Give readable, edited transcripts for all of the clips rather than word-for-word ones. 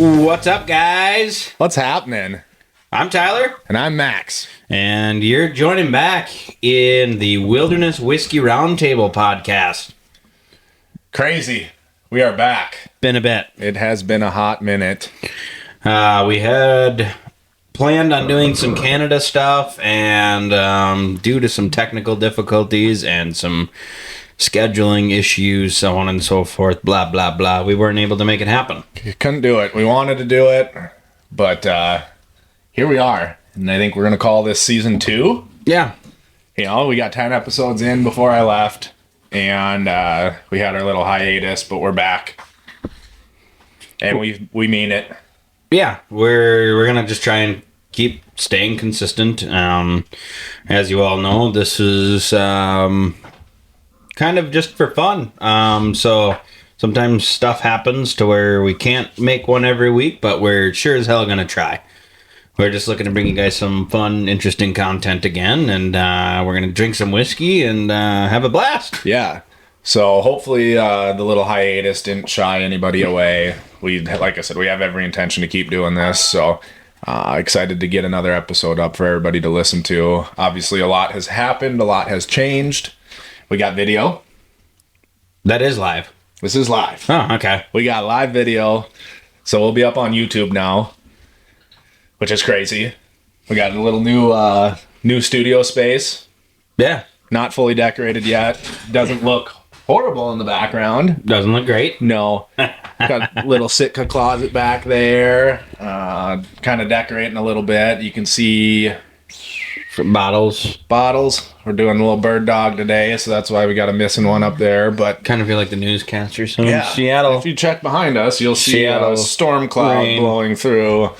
What's up, guys? What's happening? I'm Tyler. And I'm Max. And you're joining back in the Wilderness Whiskey Roundtable podcast. Crazy. We are back. Been a bit. It has been a hot minute. We had planned on doing some Canada stuff, and due to some technical difficulties and some scheduling issues, so on and so forth, blah, blah, blah, we weren't able to make it happen. You couldn't do it. We wanted to do it, but here we are. And I think we're going to call this season 2. Yeah. You know, we got 10 episodes in before I left, and we had our little hiatus, but we're back. And we mean it. Yeah, we're going to just try and keep staying consistent. As you all know, this is kind of just for fun. So sometimes stuff happens to where we can't make one every week, but we're sure as hell going to try. We're just looking to bring you guys some fun, interesting content again, and we're going to drink some whiskey and have a blast. Yeah. So hopefully the little hiatus didn't shy anybody away. Like I said, we have every intention to keep doing this, so excited to get another episode up for everybody to listen to. Obviously, a lot has happened, a lot has changed. We got video. That is live. This is live. Oh, okay. We got live video, so we'll be up on YouTube now, which is crazy. We got a little new studio space. Yeah. Not fully decorated yet. Doesn't look horrible in the background. Doesn't look great. No. Got a little Sitka closet back there. Kind of decorating a little bit. You can see Bottles. We're doing a little bird dog today, so that's why we got a missing one up there. But Kind of feel like the newscasters from yeah, Seattle. if you check behind us, you'll see Seattle a storm cloud rain. blowing through.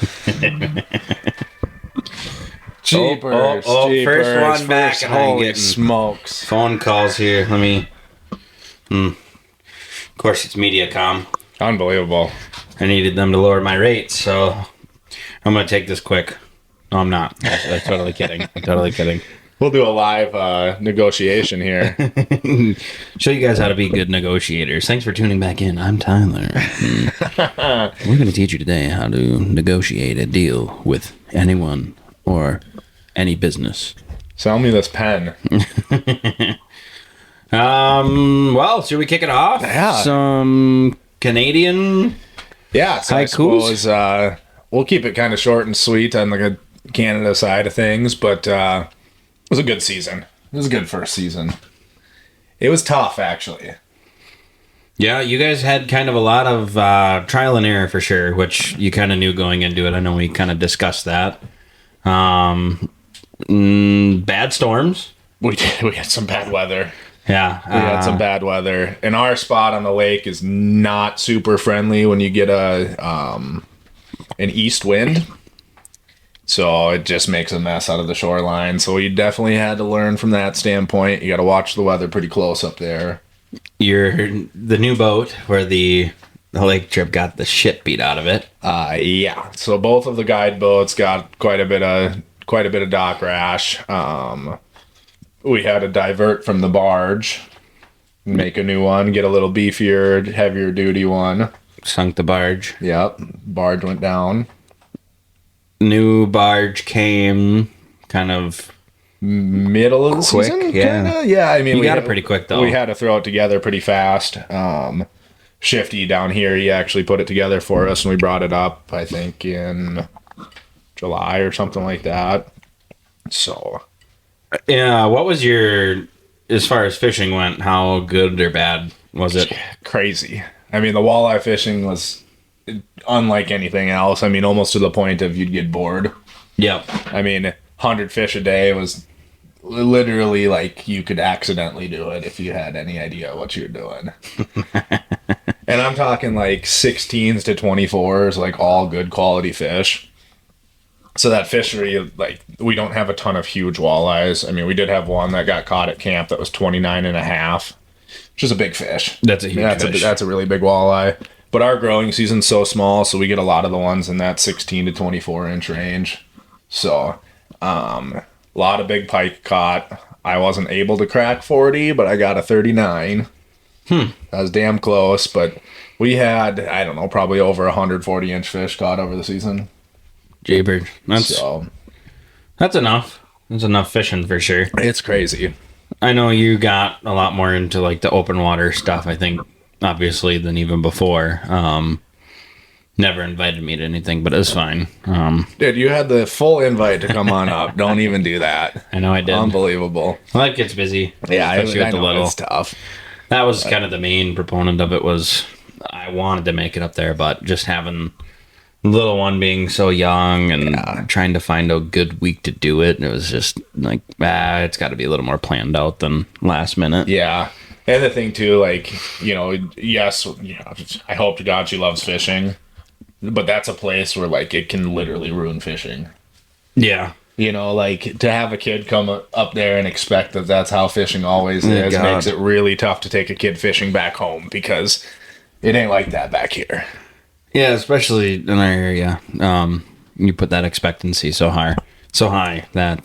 Jeepers, first one back, and I'm holy getting smokes. phone calls here. Let me... Of course, it's MediaCom. Unbelievable. I needed them to lower my rates, so I'm going to take this quick. No, I'm not. I'm totally kidding. I'm totally kidding. We'll do a live negotiation here. Show you guys how to be good negotiators. Thanks for tuning back in. I'm Tyler. We're going to teach you today how to negotiate a deal with anyone or any business. Sell me this pen. Well, should we kick it off? Yeah. Some Canadian Yeah, so I haikus? suppose we'll keep it kind of short and sweet on the Canada side of things, but it was a good season. It was a good first season. It was tough, actually. Yeah, you guys had kind of a lot of trial and error for sure, which you kind of knew going into it. I know we kind of discussed that. Bad storms. We had some bad weather. Yeah. We had some bad weather. And our spot on the lake is not super friendly when you get an east wind. So it just makes a mess out of the shoreline. So we definitely had to learn from that standpoint. You got to watch the weather pretty close up there. The new boat where the lake trip got the shit beat out of it. Yeah. So both of the guide boats got quite a bit of dock rash. We had to divert from the barge, make a new one, get a little beefier, heavier duty one. Sunk the barge. Yep. Barge went down. New barge came kind of Middle of the quick. season? Yeah. Kinda? Yeah. I mean, we got it pretty quick though. We had to throw it together pretty fast. Shifty down here, he actually put it together for us, and we brought it up, I think, in July or something like that. So... Yeah, what was as far as fishing went, how good or bad was it? Crazy. I mean, the walleye fishing was unlike anything else. I mean, almost to the point of you'd get bored. Yep. I mean, 100 fish a day was literally like you could accidentally do it if you had any idea what you're doing. And I'm talking like 16s to 24s, like all good quality fish. So that fishery, like, we don't have a ton of huge walleyes. I mean, we did have one that got caught at camp that was 29 and a half, which is a big fish. That's a huge fish. That's a really big walleye. But our growing season's so small, so we get a lot of the ones in that 16 to 24 inch range. So, a lot of big pike caught. I wasn't able to crack 40, but I got a 39. That was damn close, but we had, I don't know, probably over 140-inch fish caught over the season. Jaybird. So That's enough. That's enough fishing for sure. it's crazy. I know you got a lot more into like the open water stuff, I think, obviously, than even before. Never invited me to anything, but it was fine. Dude, you had the full invite to come on up. Don't even do that. I know I did. Unbelievable. Well, that gets busy. Yeah, especially I with the know little. it's tough. That was kind of the main proponent of it. Was I wanted to make it up there, but just having the little one being so young and trying to find a good week to do it, it was just like, it's got to be a little more planned out than last minute. Yeah. And the thing too, like, yes, I hope to God she loves fishing, but that's a place where like it can literally ruin fishing. Yeah. Like to have a kid come up there and expect that that's how fishing always is makes it really tough to take a kid fishing back home because it ain't like that back here. Yeah, especially in our area. You put that expectancy so high that,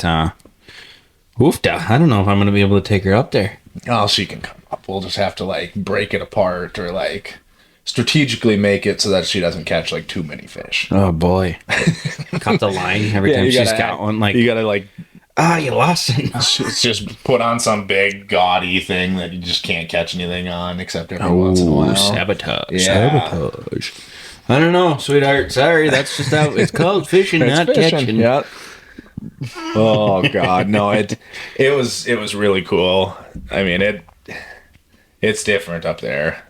oofda, I don't know if I'm going to be able to take her up there. Oh, she can come up. We'll just have to like break it apart or like strategically make it so that she doesn't catch like too many fish. Oh boy. Cut the line every time she's got one. Like, you gotta like, you lost it. just put on some big gaudy thing that you just can't catch anything on except every once in a while. Sabotage. I don't know, sweetheart. Sorry, that's just how it's called fishing, not catching. Yeah. Oh God, no! It was really cool. I mean, it's different up there.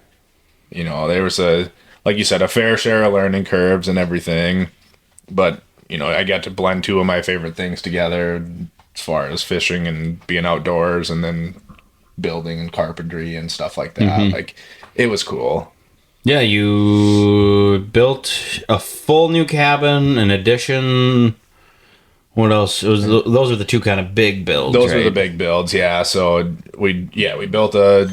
There was like you said, a fair share of learning curves and everything, but I got to blend two of my favorite things together as far as fishing and being outdoors, and then building and carpentry and stuff like that. Mm-hmm. Like, it was cool. Yeah, you built a full new cabin, an addition. What else? Those are the two kind of big builds. Those right? were the big builds, yeah. So we built a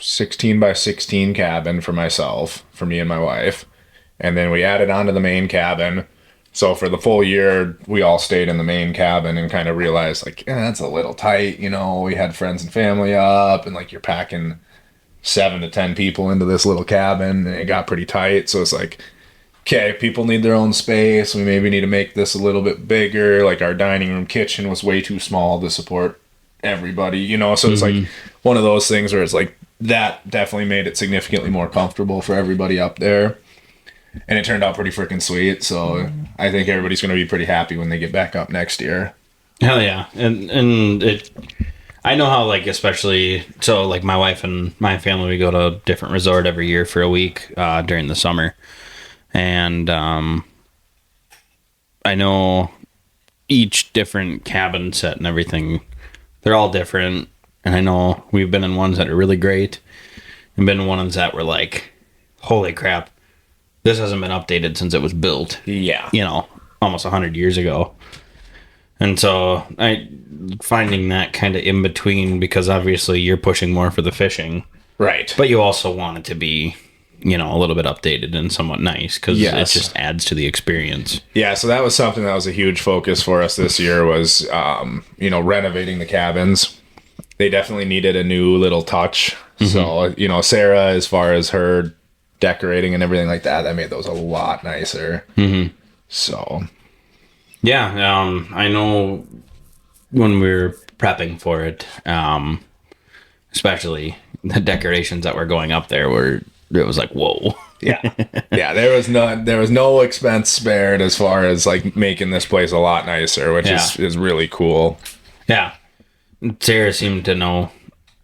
16 by 16 cabin for me and my wife, and then we added on to the main cabin. So for the full year, we all stayed in the main cabin and kind of realized like, that's a little tight. We had friends and family up, and like you're packing 7 to 10 people into this little cabin, and it got pretty tight. So it's like, okay, people need their own space. We maybe need to make this a little bit bigger. Like our dining room kitchen was way too small to support everybody, So it's like one of those things where it's like that definitely made it significantly more comfortable for everybody up there. And it turned out pretty freaking sweet. So I think everybody's going to be pretty happy when they get back up next year. Hell yeah. And it, I know how, like, especially, so like my wife and my family, we go to a different resort every year for a week during the summer. And I know each different cabin set and everything, they're all different. And I know we've been in ones that are really great and been in ones that were like, holy crap, this hasn't been updated since it was built. Yeah. Almost 100 years ago. And so finding that kind of in between, because obviously you're pushing more for the fishing. Right. But you also want it to be, a little bit updated and somewhat nice, because it just adds to the experience. Yeah, so that was something that was a huge focus for us this year was, renovating the cabins. They definitely needed a new little touch. Mm-hmm. So, Sarah, as far as her decorating and everything like that made those a lot nicer. Mm-hmm. So... yeah, I know when we were prepping for it, especially the decorations that were going up there it was like, whoa. Yeah. Yeah, there was no expense spared as far as like making this place a lot nicer, which is really cool. Yeah. Sarah seemed to know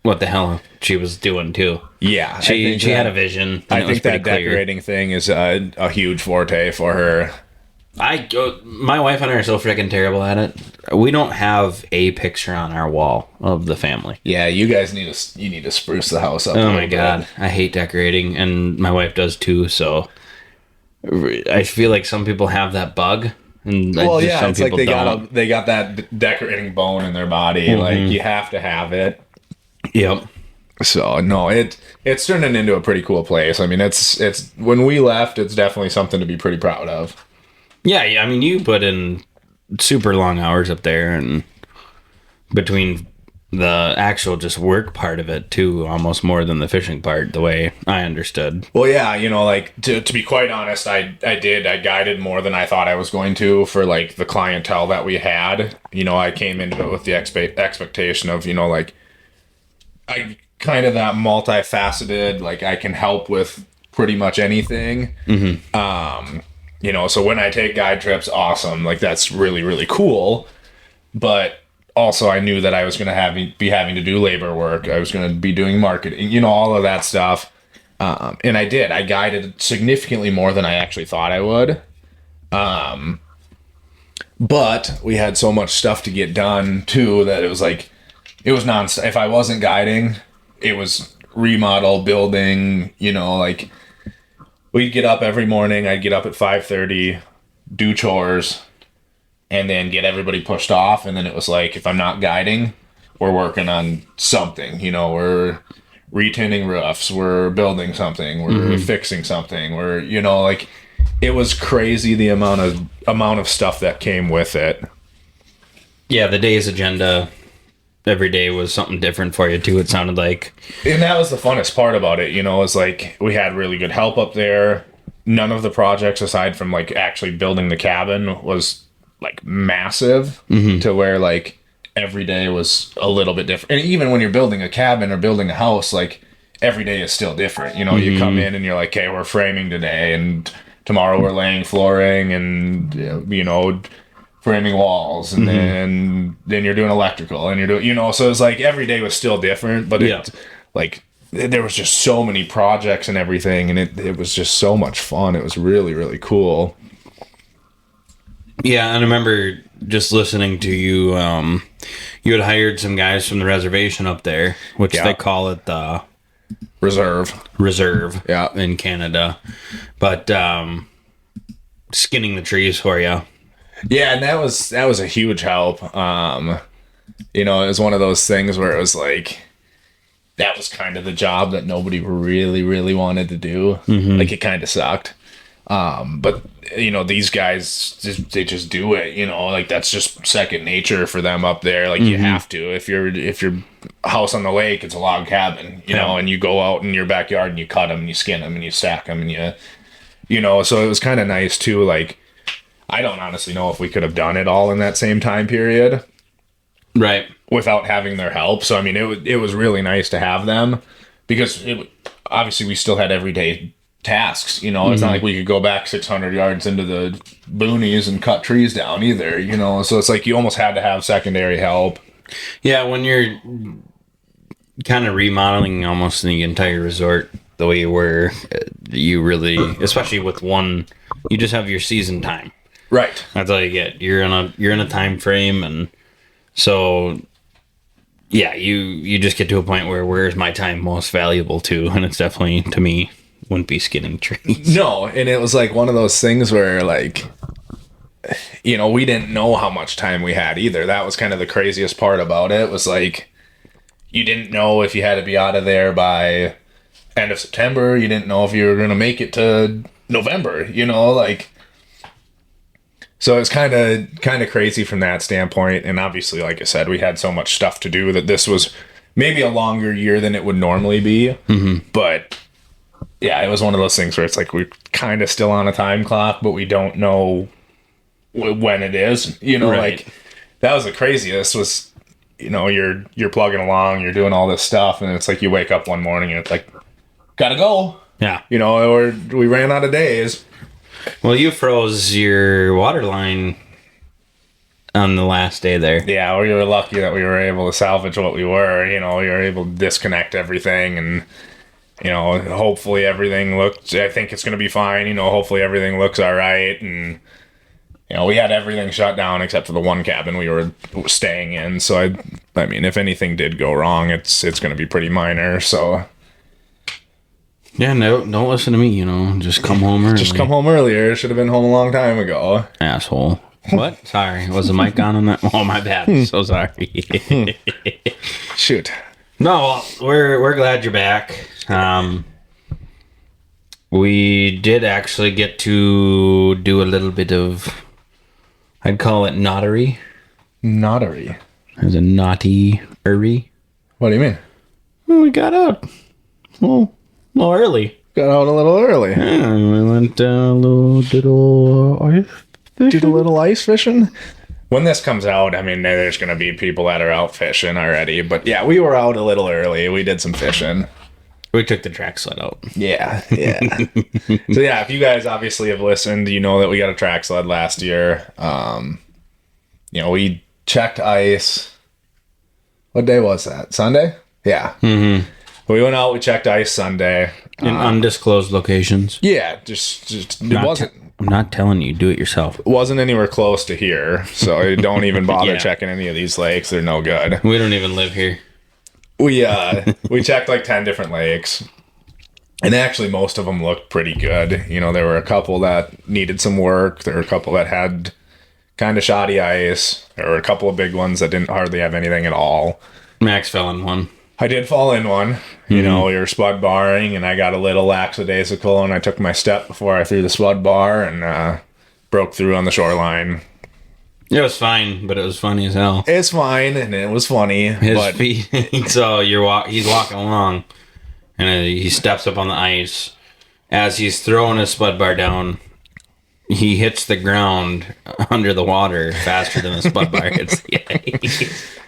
what the hell she was doing too. Yeah. She had a vision. I think that decorating thing is a huge forte for her. My wife and I are so freaking terrible at it. We don't have a picture on our wall of the family. Yeah, you guys need to spruce the house up. Oh my god, I hate decorating, and my wife does too. So I feel like some people have that bug, and it's like they got that decorating bone in their body. Mm-hmm. Like you have to have it. Yep. So no, it's turning into a pretty cool place. I mean, it's when we left, it's definitely something to be pretty proud of. Yeah, I mean, you put in super long hours up there, and between the actual just work part of it too, almost more than the fishing part, the way I understood. Well, yeah, like to be quite honest, I guided more than I thought I was going to for like the clientele that we had. I came into it with the expectation of, like I kind of that multifaceted, like I can help with pretty much anything. So when I take guide trips, awesome. Like that's really, really cool. But also I knew that I was going to be having to do labor work. I was going to be doing marketing, all of that stuff. And I did. I guided significantly more than I actually thought I would. But we had so much stuff to get done too that it was nonstop. If I wasn't guiding, it was remodel, building, like we'd get up every morning. I'd get up at 5:30, do chores, and then get everybody pushed off. And then it was like, if I'm not guiding, we're working on something. We're retinning roofs, we're building something, we're fixing something, we're like it was crazy the amount of stuff that came with it. Yeah, the day's agenda every day was something different for you too, it sounded like. And that was the funnest part about it, is like we had really good help up there. None of the projects aside from like actually building the cabin was like massive to where like every day was a little bit different. And even when you're building a cabin or building a house, like every day is still different. You come in and you're like, okay, we're framing today, and tomorrow we're laying flooring and framing walls, and then you're doing electrical, and you're doing so it's like every day was still different, but like there was just so many projects and everything, and it was just so much fun. It was really, really cool. Yeah, and I remember just listening to you. You had hired some guys from the reservation up there, which they call it the reserve. Yeah, in Canada, but skinning the trees for you. Yeah, and that was a huge help. It was one of those things where it was like that was kind of the job that nobody really, really wanted to do. Like it kind of sucked. But these guys they just do it, like that's just second nature for them up there. Like you have to, if your house on the lake, it's a log cabin, and you go out in your backyard and you cut them and you skin them and you stack them and so it was kind of nice too. Like I don't honestly know if we could have done it all in that same time period, right, without having their help. So I mean it was really nice to have them, because obviously we still had everyday tasks. It's not like we could go back 600 yards into the boonies and cut trees down either, so it's like you almost had to have secondary help. Yeah, when you're kind of remodeling almost the entire resort the way you were, you really, especially with one, you just have your season time, right? That's all you get. You're in a time frame, and so yeah, you just get to a point where's my time most valuable to, and it's definitely, to me, wouldn't be skinning trees. No, and it was like one of those things where like, we didn't know how much time we had either. That was kind of the craziest part about it, was like, you didn't know if you had to be out of there by end of September. You didn't know if you were going to make it to November, like, so it's kind of crazy from that standpoint. And obviously, like I said, we had so much stuff to do that this was maybe a longer year than it would normally be. But yeah, it was one of those things where it's like we're kind of still on a time clock, but we don't know when it is. Right. Like that was the craziest. Was you're plugging along, you're doing all this stuff, and it's like you wake up one morning and it's like, gotta go. Yeah. Or we ran out of days. Well, you froze your water line on the last day there. Yeah, we were lucky that we were able to salvage what we were. We were able to disconnect everything, and hopefully everything looks, I think it's going to be fine. Hopefully everything looks all right. And, we had everything shut down except for the one cabin we were staying in. So, I mean, if anything did go wrong, it's going to be pretty minor. So, yeah, no, don't listen to me, just come home early. Just come home earlier. Should have been home a long time ago. Asshole. What? Sorry. Was the mic on that? Oh, my bad. So sorry. Shoot. No, we're glad you're back. We did actually get to do a little bit of, I'd call it notary. Notary. It was a naughty early. What do you mean? Well, we got out a little early. Got out a little early. Yeah, we went a little ice fishing. Did a little ice fishing. When this comes out, I mean, there's going to be people that are out fishing already. But yeah, we were out a little early. We did some fishing. We took the track sled out. Yeah. So yeah, if you guys obviously have listened, you know that we got a track sled last year. We checked ice. What day was that? Sunday? Yeah. Mm-hmm. We went out, we checked ice Sunday. In undisclosed locations. Yeah, just it wasn't... I'm not telling you, do it yourself. It wasn't anywhere close to here, so don't even bother checking any of these lakes. They're no good. We don't even live here. We checked like 10 different lakes, and actually most of them looked pretty good. You know, there were a couple that needed some work. There were a couple that had kind of shoddy ice. There were a couple of big ones that didn't hardly have anything at all. Max fell in one. I did fall in one. You know, we were spud barring, and I got a little lackadaisical, and I took my step before I threw the spud bar and broke through on the shoreline. It was fine, but it was funny as hell. It's fine, and it was funny. His feet. So he's walking along, and he steps up on the ice. As he's throwing his spud bar down, he hits the ground under the water faster than the spud bar hits the ice.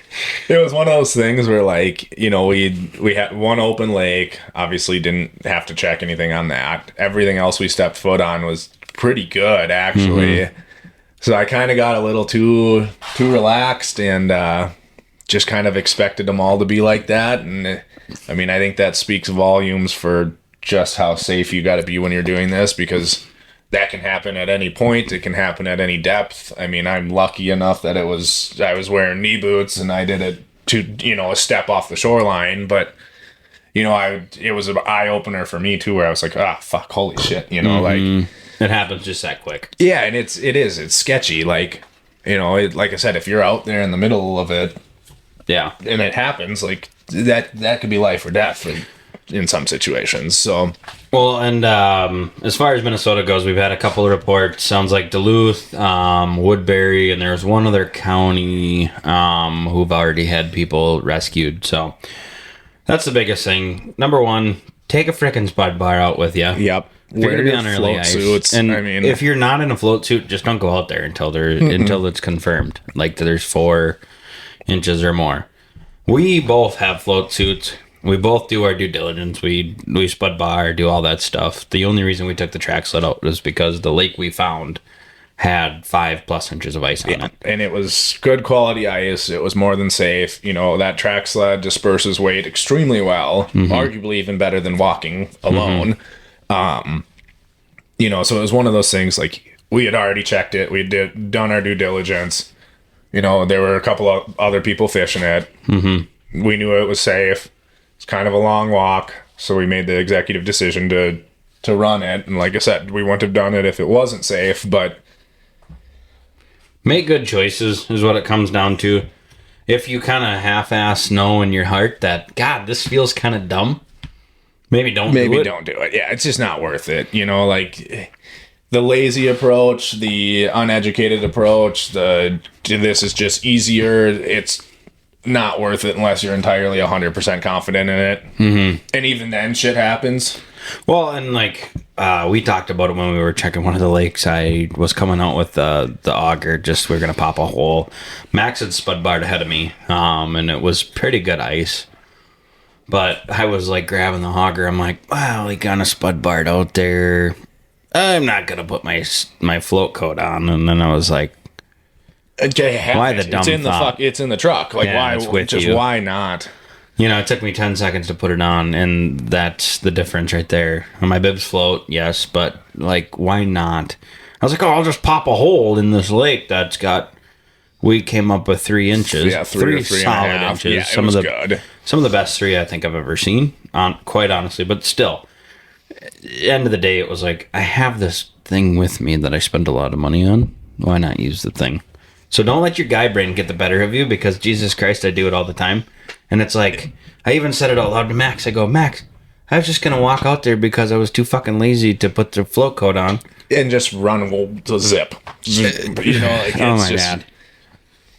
It was one of those things where, like, you know, we had one open lake. Obviously, didn't have to check anything on that. Everything else we stepped foot on was pretty good, actually. Mm-hmm. So I kind of got a little too relaxed and just kind of expected them all to be like that. And I mean, I think that speaks volumes for just how safe you got to be when you're doing this, because that can happen at any point. It can happen at any depth. I mean, I'm lucky enough that I was wearing knee boots and I did it to, you know, a step off the shoreline. But, you know, it was an eye opener for me too, where I was like, fuck, holy shit, you know, like it happens just that quick. Yeah, and it's sketchy. Like, you know, like I said, if you're out there in the middle of it, yeah, and it happens, like that could be life or death in some situations. So, well, and as far as Minnesota goes, we've had a couple of reports. Sounds like Duluth, Woodbury, and there's one other county who've already had people rescued. So that's the biggest thing. Number one, take a frickin' spud bar out with you. Yep. If you're gonna be on early ice, suits. And I mean, if you're not in a float suit, just don't go out there until it's confirmed, like there's 4 inches or more. We both have float suits. We both do our due diligence. We spud bar, do all that stuff. The only reason we took the track sled out was because the lake we found had 5+ inches of ice on it. And it was good quality ice. It was more than safe. You know, that track sled disperses weight extremely well, arguably even better than walking alone. You know, so it was one of those things, like, we had already checked it. We done our due diligence. You know, there were a couple of other people fishing it. We knew it was safe. It's kind of a long walk, so we made the executive decision to run it. And like I said, we wouldn't have done it if it wasn't safe, but make good choices is what it comes down to. If you kind of half-ass know in your heart that, God, this feels kind of dumb, maybe don't do it. Yeah, it's just not worth it. You know, like the lazy approach, the uneducated approach, this is just easier. It's not worth it unless you're entirely 100% confident in it. And even then, shit happens. Well, and like we talked about it when we were checking one of the lakes. I was coming out with the auger. Just we're gonna pop a hole. Max had spud barred ahead of me, and it was pretty good ice. But I was like grabbing the auger. I'm like, wow, he kind of spud barred out there. I'm not gonna put my float coat on. And then I was like, why the dumb thought? It's in the truck. Like, yeah, why not? You know, it took me 10 seconds to put it on, and that's the difference right there. My bibs float, yes, but like, why not? I was like, I'll just pop a hole in this lake that's got. We came up with 3 inches. Yeah, 3 solid inches. Yeah, some of the best 3 I think I've ever seen. Quite honestly, but still, at the end of the day, it was like, I have this thing with me that I spend a lot of money on. Why not use the thing? So don't let your guy brain get the better of you, because Jesus Christ, I do it all the time. And it's like, I even said it out loud to Max. I go, Max, I was just going to walk out there because I was too fucking lazy to put the float coat on. And just run to zip. You know, like, oh my God.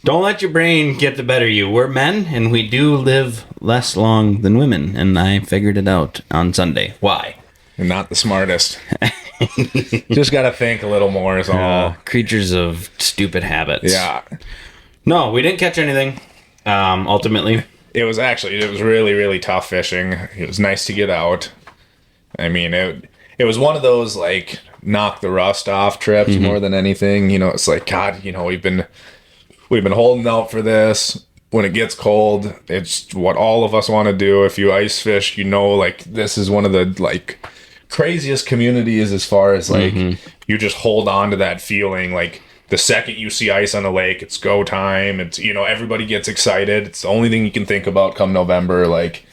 Don't let your brain get the better of you. We're men, and we do live less long than women, and I figured it out on Sunday. Why? You're not the smartest. Just got to think a little more is all. Creatures of stupid habits. Yeah. No, we didn't catch anything, ultimately. It was really, really tough fishing. It was nice to get out. I mean, it was one of those, like, knock the rust off trips more than anything. You know, it's like, God, you know, we've been holding out for this. When it gets cold, it's what all of us want to do. If you ice fish, you know, like, this is one of the, like, craziest communities as far as, like, you just hold on to that feeling, like, the second you see ice on the lake, it's go time. It's, you know, everybody gets excited. It's the only thing you can think about come November. Like,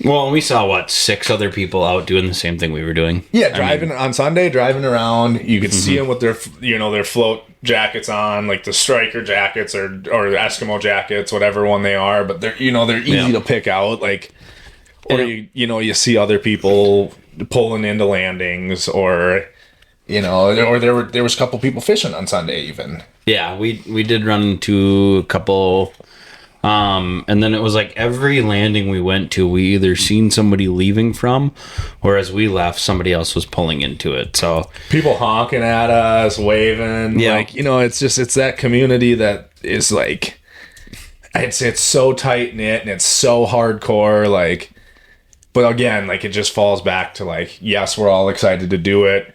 well, we saw 6 other people out doing the same thing we were doing. Yeah, on Sunday, driving around, you could see them with their, you know, their float jackets on, like the striker jackets or Eskimo jackets, whatever one they are. But they're, you know, they're easy to pick out. Like, or you see other people pulling into landings, or, you know, or there was a couple people fishing on Sunday even. Yeah, we did run into a couple, and then it was like every landing we went to, we either seen somebody leaving from, or as we left, somebody else was pulling into it. So people honking at us, waving, like, you know, it's that community that is like, it's so tight knit and it's so hardcore, like. But again, like, it just falls back to, like, yes, we're all excited to do it.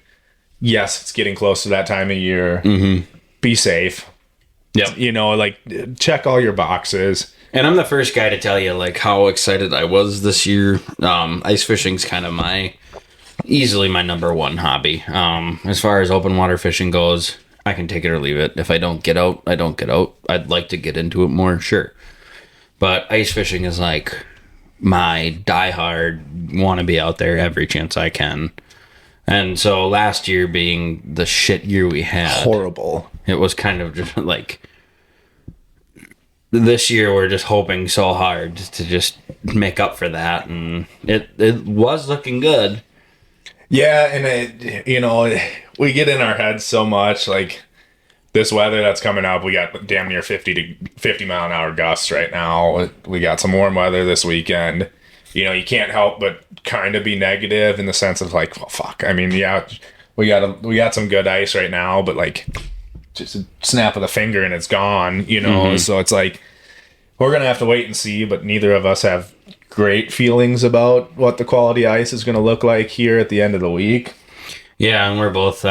Yes, it's getting close to that time of year. Be safe. Yep. You know, like, check all your boxes. And I'm the first guy to tell you, like, how excited I was this year. Ice fishing's kind of easily my number one hobby. As far as open water fishing goes, I can take it or leave it. If I don't get out, I don't get out. I'd like to get into it more, sure. But ice fishing is like my diehard, want to be out there every chance I can. And so last year being the shit year we had, horrible, it was kind of just like, this year we're just hoping so hard to just make up for that, and it was looking good. Yeah, and you know, we get in our heads so much, like, this weather that's coming up, we got damn near 50 mile an hour gusts right now. We got some warm weather this weekend. You know, you can't help but kind of be negative in the sense of, like, well, fuck. I mean, yeah, we got some good ice right now, but, like, just a snap of the finger and it's gone, you know? So it's like, we're going to have to wait and see, but neither of us have great feelings about what the quality ice is going to look like here at the end of the week. Yeah, and we're both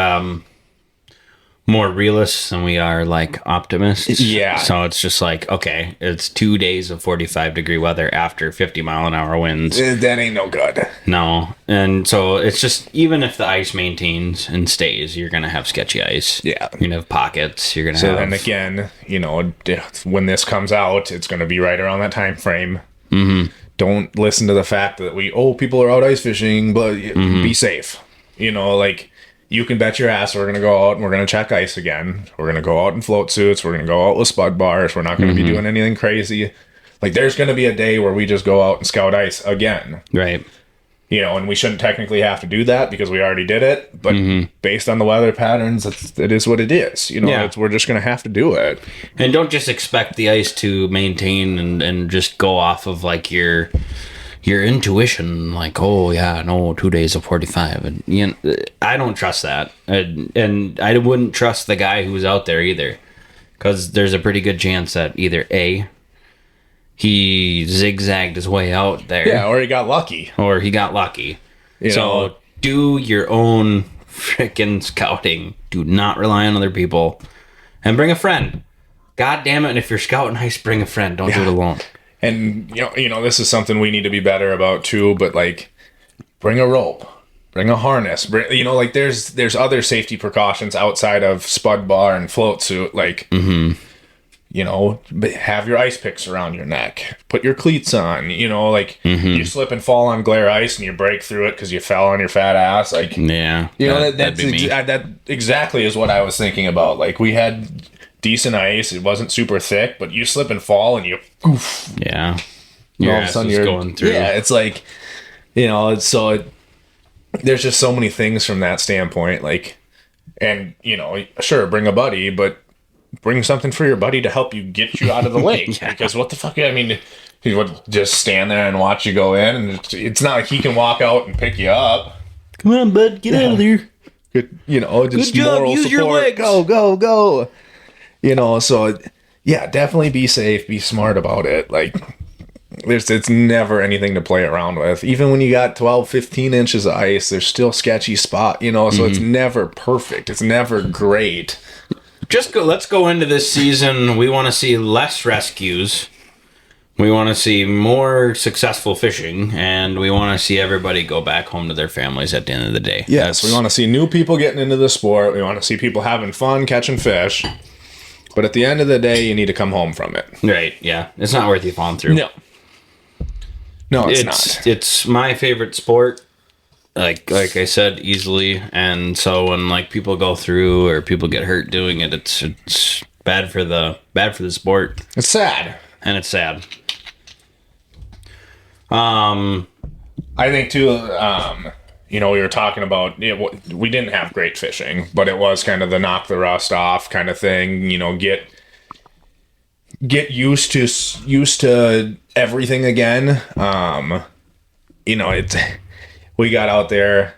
more realists than we are, like, optimists. Yeah. So it's just like, okay, it's 2 days of 45-degree weather after 50 mile an hour winds. That ain't no good. No. And so it's just, even if the ice maintains and stays, you're going to have sketchy ice. Yeah. You're going to have pockets. You're going to have... So then again, you know, when this comes out, it's going to be right around that time frame. Don't listen to the fact that people are out ice fishing, but be safe. You know, like, you can bet your ass we're going to go out and we're going to check ice again. We're going to go out in float suits. We're going to go out with spud bars. We're not going to be doing anything crazy. Like, there's going to be a day where we just go out and scout ice again. Right. You know, and we shouldn't technically have to do that because we already did it. But based on the weather patterns, it is what it is. You know, we're just going to have to do it. And don't just expect the ice to maintain and just go off of, like, your intuition, like, oh yeah, no, 2 days of 45, and you know, I don't trust that, and I wouldn't trust the guy who was out there either, because there's a pretty good chance that either he zigzagged his way out there, or he got lucky, You know, do your own freaking scouting. Do not rely on other people, and bring a friend. God damn it! And if you're scouting ice, bring a friend. Don't do it alone. And, you know, this is something we need to be better about, too. But, like, bring a rope. Bring a harness. You know, like, there's other safety precautions outside of spud bar and float suit. Like, you know, have your ice picks around your neck. Put your cleats on. You know, like, you slip and fall on glare ice and you break through it because you fell on your fat ass. Like, yeah. You know, that exactly is what I was thinking about. Like, we had... decent ice. It wasn't super thick, but you slip and fall and you oof. Yeah. All of a sudden you're going through. Yeah, it's like, you know, there's just so many things from that standpoint. Like, and, you know, sure, bring a buddy, but bring something for your buddy to help you get you out of the lake. Yeah. Because what the fuck? I mean, he would just stand there and watch you go in, and it's not like he can walk out and pick you up. Come on, bud, get out of there. Good, just Good job, moral use support. your legs. Go. So yeah, definitely be safe, be smart about it. Like, it's never anything to play around with. Even when you got 12, 15 inches of ice, there's still sketchy spot, so it's never perfect. It's never great. Let's go into this season. We want to see less rescues. We want to see more successful fishing, and we want to see everybody go back home to their families at the end of the day. Yes, we want to see new people getting into the sport. We want to see people having fun catching fish. But at the end of the day, you need to come home from it. Right, yeah. It's not worth you falling through. No, it's not. It's my favorite sport. Like I said, easily. And so when people go through or people get hurt doing it, it's bad for the sport. It's sad. And it's sad. I think too, we were talking about, we didn't have great fishing, but it was kind of the knock the rust off kind of thing, get used to everything again. We got out there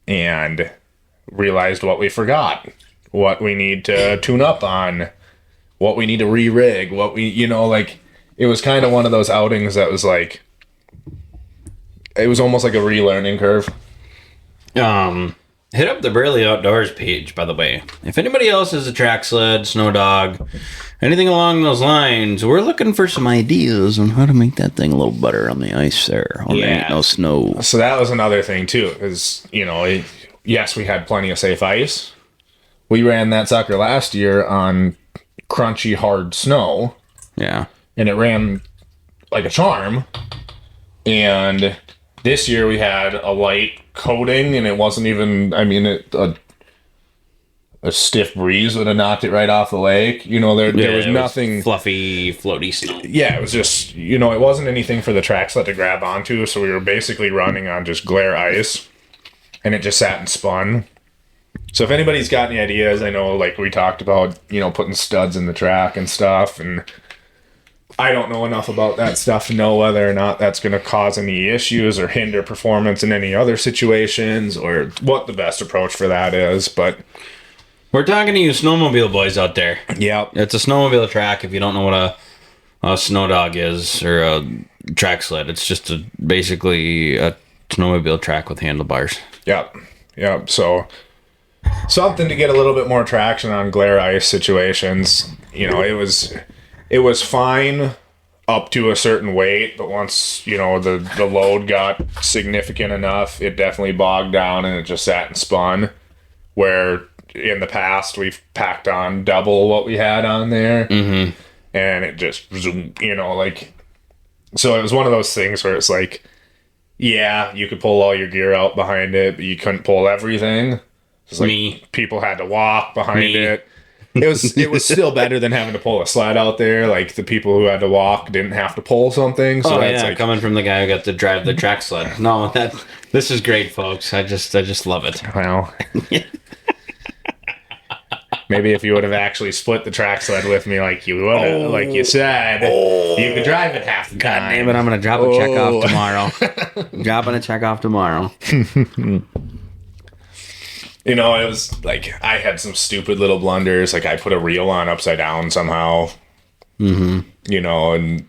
and realized what we forgot, what we need to tune up on, what we need to re-rig, it was kind of one of those outings that was like, it was almost like a relearning curve. Hit up the Burley Outdoors page, by the way. If anybody else has a track sled, snow dog, anything along those lines, we're looking for some ideas on how to make that thing a little better on the ice there. There ain't no snow. So that was another thing too, because, yes, we had plenty of safe ice. We ran that sucker last year on crunchy, hard snow. Yeah. And it ran like a charm. And this year we had a light coating, and it wasn't even, a stiff breeze would have knocked it right off the lake. There was nothing. Fluffy, floaty snow. Yeah, it was just, it wasn't anything for the track sled to grab onto, so we were basically running on just glare ice, and it just sat and spun. So if anybody's got any ideas, I know, we talked about, putting studs in the track and stuff, and I don't know enough about that stuff to know whether or not that's going to cause any issues or hinder performance in any other situations, or what the best approach for that is, but we're talking to you snowmobile boys out there. Yeah. It's a snowmobile track if you don't know what a snow dog is, or a track sled. It's just basically a snowmobile track with handlebars. Yep. So something to get a little bit more traction on glare ice situations. It was fine up to a certain weight, but once, the load got significant enough, it definitely bogged down and it just sat and spun, where in the past we've packed on double what we had on there. Mm-hmm. And it just, so it was one of those things where it's like, yeah, you could pull all your gear out behind it, but you couldn't pull everything. It's like people had to walk behind it. It was still better than having to pull a sled out there. Like, the people who had to walk didn't have to pull something. So that's coming from the guy who got to drive the track sled. No, this is great, folks. I just love it. Well, maybe if you would have actually split the track sled with me, like you would, like you said, you could drive it half the time. God damn it! I'm gonna drop a check off tomorrow. Dropping a check off tomorrow. It was like I had some stupid little blunders. Like, I put a reel on upside down somehow. Mm-hmm. And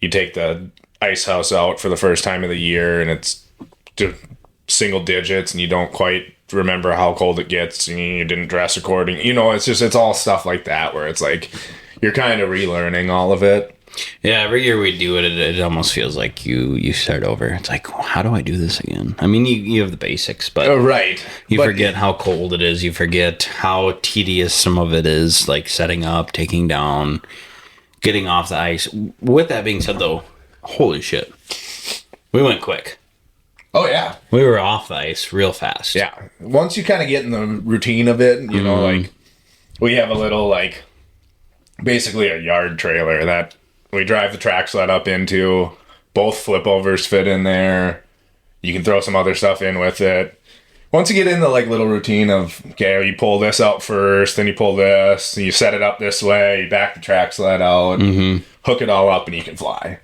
you take the ice house out for the first time of the year, and it's single digits, and you don't quite remember how cold it gets, and you didn't dress according. It's all stuff like that where it's like you're kind of relearning all of it. Yeah, every year we do it, it almost feels like you start over. It's like, how do I do this again? I mean, you have the basics, but right. You forget how cold it is. You forget how tedious some of it is, like setting up, taking down, getting off the ice. With that being said, though, holy shit, we went quick. Oh, yeah. We were off the ice real fast. Yeah. Once you kind of get in the routine of it, we have a little, basically a yard trailer that we drive the track sled up into. Both flip overs fit in there. You can throw some other stuff in with it. once you get in the like little routine of, okay, you pull this out first, then you pull this, and you set it up this way, you back the track sled out, hook it all up, and you can fly.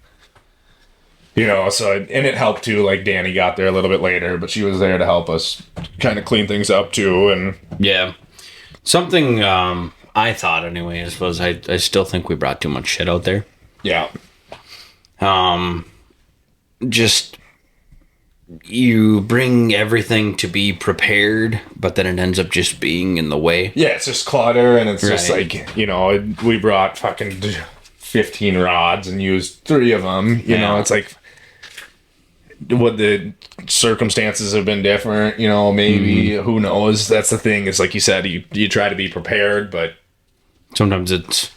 You know, so, and it helped too, like Danny got there a little bit later, but she was there to help us kind of clean things up too, and... Yeah. Something I thought anyways was I still think we brought too much shit out there. Yeah. Just... You bring everything to be prepared, but then it ends up just being in the way. Yeah, it's just clutter, and it's just like, you know, we brought fucking 15 rods and used 3 of them. You know, it's like, would the circumstances have been different? You know, maybe, who knows? That's the thing. It's like you said, you try to be prepared, but... Sometimes it's...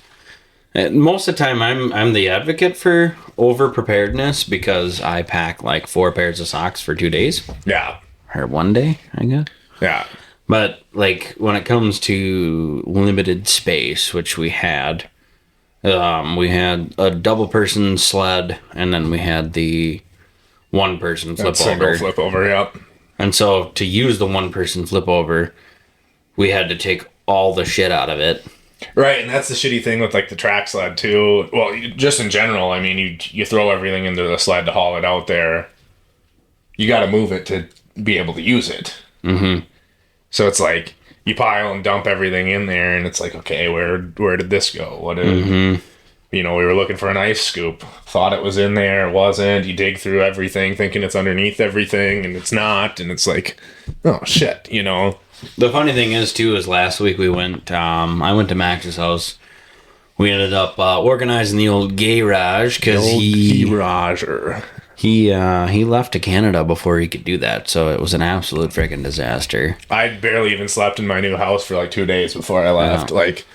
Most of the time, I'm the advocate for over-preparedness because I pack like 4 pairs of socks for 2 days. Yeah. Or 1 day, I guess. Yeah. But like when it comes to limited space, which we had a double-person sled, and then we had the one-person flip over. Flip over, yep. And so to use the one-person flip over, we had to take all the shit out of it. Right, and that's the shitty thing with like the track sled too. Well, just in general, I mean, you throw everything into the sled to haul it out there. You got to move it to be able to use it. Mm-hmm. So it's like you pile and dump everything in there, and it's like, okay, where did this go? What did you know? We were looking for an ice scoop, thought it was in there, it wasn't. You dig through everything, thinking it's underneath everything, and it's not. And it's like, oh shit, you know. The funny thing is, too, is last week we went, I went to Max's house. We ended up organizing the old garage because he left to Canada before he could do that. So it was an absolute freaking disaster. I barely even slept in my new house for like 2 days before I left. Yeah. Like,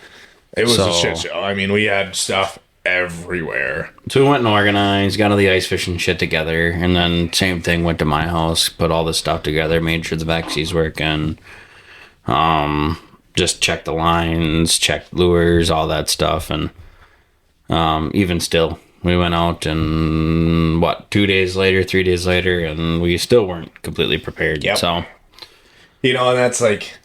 it was a shit show. I mean, we had stuff everywhere. So we went and organized, got all the ice fishing shit together, and then same thing, went to my house, put all this stuff together, made sure the vaccines working. Just check the lines, check lures, all that stuff. And, even still, we went out and 3 days later, and we still weren't completely prepared. Yep. So, you know, and that's like,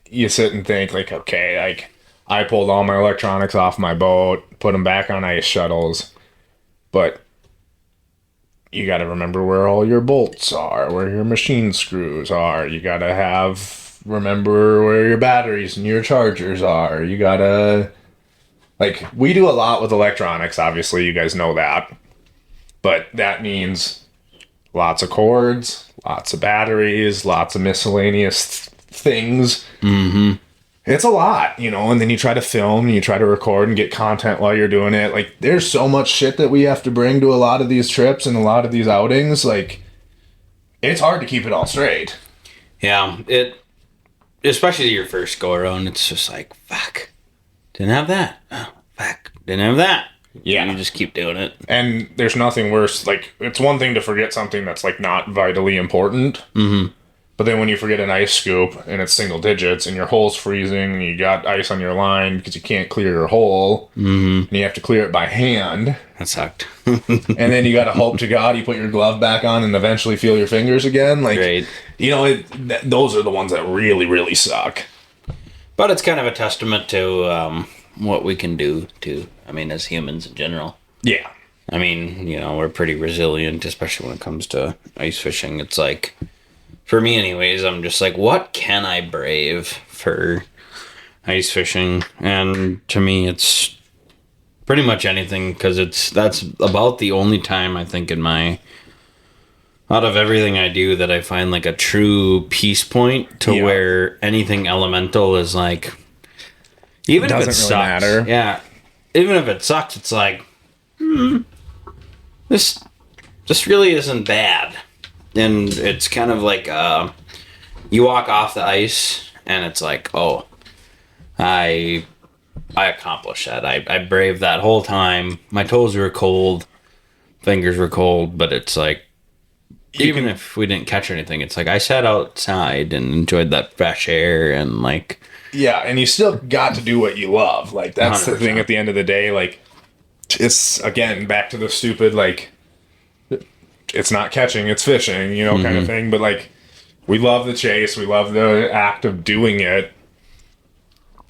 you sit and think like, okay, like I pulled all my electronics off my boat, put them back on ice shuttles, but you got to remember where all your bolts are, where your machine screws are. You got to remember where your batteries and your chargers are. You gotta, like, we do a lot with electronics, obviously, you guys know that, but that means lots of cords, lots of batteries, lots of miscellaneous things. It's a lot, you know. And then you try to film and you try to record and get content while you're doing it. Like, there's so much shit that we have to bring to a lot of these trips and a lot of these outings. Like, it's hard to keep it all straight. Yeah, especially your first go around, it's just like, fuck, didn't have that. Oh, fuck, didn't have that. Yeah. You just keep doing it. And there's nothing worse. Like, it's one thing to forget something that's, like, not vitally important. But then when you forget an ice scoop and it's single digits and your hole's freezing and you got ice on your line because you can't clear your hole and you have to clear it by hand. That sucked. And then you got to hope to God you put your glove back on and eventually feel your fingers again. Like, Great. You know, those are the ones that really, really suck. But it's kind of a testament to what we can do as humans in general. Yeah. I mean, you know, we're pretty resilient, especially when it comes to ice fishing. It's like, for me anyways, I'm just like, what can I brave for ice fishing? And to me, it's pretty much anything, because that's about the only time I think out of everything I do that I find like a true peace point to where anything elemental is like, even if it sucks, matter. Yeah, even if it sucks, it's like, this really isn't bad. And it's kind of like, you walk off the ice and it's like, oh, I accomplished that. I braved that whole time. My toes were cold, fingers were cold, but it's like, even if we didn't catch anything, it's like I sat outside and enjoyed that fresh air and like... Yeah, and you still got to do what you love. Like, that's 100%. The thing at the end of the day. Like, it's, again, back to the stupid, like, it's not catching, it's fishing, you know, kind of thing. But, like, We love the chase. We love the act of doing it.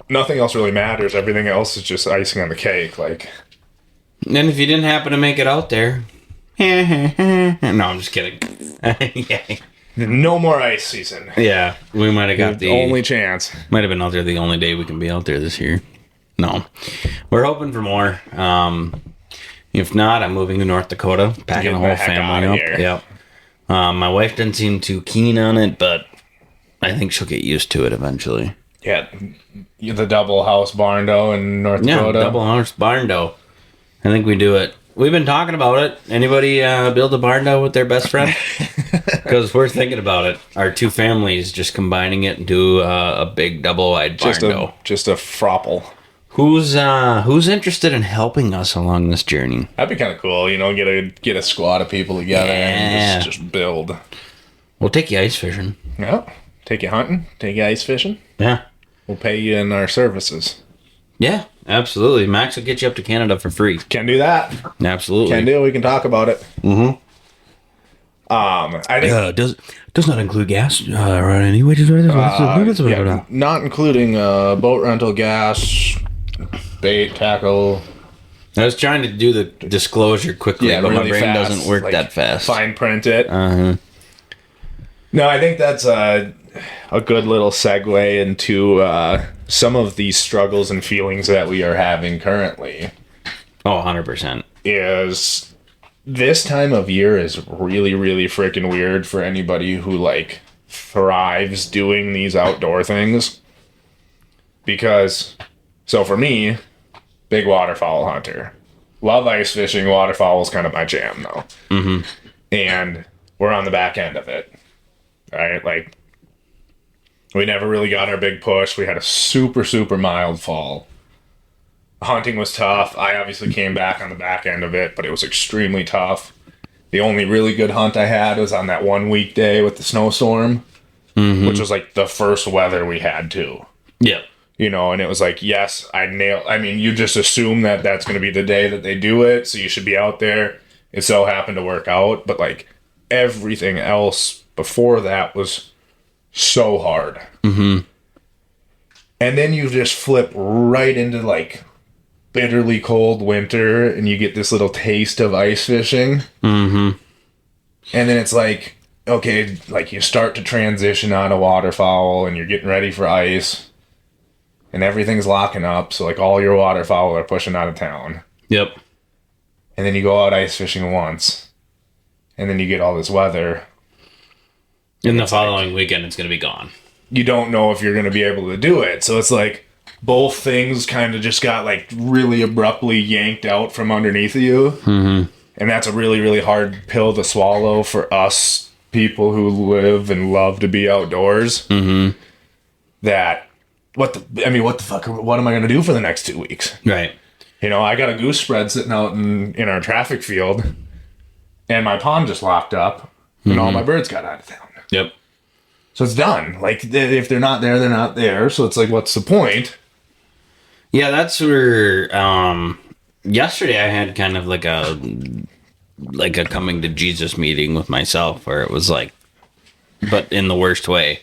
Nothing else really matters. Everything else is just icing on the cake. Like, And if you didn't happen to make it out there, no, I'm just kidding. Yeah. no more ice season. Yeah, we might have got the only chance. Might have been out there the only day we can be out there this year. No, we're hoping for more. If not, I'm moving to North Dakota, packing the whole family up. Here. Yep. My wife didn't seem too keen on it, but I think she'll get used to it eventually. Yeah, the double house barn dough in North Dakota. Yeah, double house barn dough. I think we do it. We've been talking about it. Anybody build a barn dough with their best friend? Because we're thinking about it. Our two families just combining it into a big double wide barn dough. Just a fropple. Who's interested in helping us along this journey? That'd be kind of cool, get a squad of people together and just build. We'll take you ice fishing. Yeah. Take you hunting, take you ice fishing. Yeah. We'll pay you in our services. Yeah, absolutely. Max will get you up to Canada for free. Can do that. Absolutely. Can do. We can talk about it. Mm-hmm. I think does not include gas right anyway. Not including boat rental, gas, bait, tackle. I was trying to do the disclosure quickly, but really my brain fast, doesn't work that fast. Fine print it. Uh-huh. No, I think that's a good little segue into some of these struggles and feelings that we are having currently. Oh, 100%. Is this time of year is really, really freaking weird for anybody who, like, thrives doing these outdoor things. Because, so for me, big waterfowl hunter. Love ice fishing. Waterfowl is kind of my jam, though. Mm-hmm. And we're on the back end of it. Right? Like, we never really got our big push. We had a super, super mild fall. Hunting was tough. I obviously came back on the back end of it, but it was extremely tough. The only really good hunt I had was on that 1 weekday with the snowstorm, which was like the first weather we had too. Yep. And it was like, yes, you just assume that that's going to be the day that they do it, so you should be out there. It so happened to work out, but like everything else before that was so hard. Mm-hmm. And then you just flip right into like bitterly cold winter and you get this little taste of ice fishing. Mm-hmm. And then it's like, okay, like you start to transition out of waterfowl and you're getting ready for ice and everything's locking up. So like all your waterfowl are pushing out of town. Yep. And then you go out ice fishing once and then you get all this weather. In the following weekend, it's going to be gone. You don't know if you're going to be able to do it. So it's like both things kind of just got like really abruptly yanked out from underneath of you. Mm-hmm. And that's a really, really hard pill to swallow for us people who live and love to be outdoors. Mm-hmm. That, what the fuck, what am I going to do for the next 2 weeks? Right. I got a goose spread sitting out in our traffic field and my pond just locked up and all my birds got out of town. Yep. So it's done. Like, if they're not there, they're not there. So it's like, what's the point? Yeah, that's where, yesterday I had kind of like a coming to Jesus meeting with myself where it was like, but in the worst way.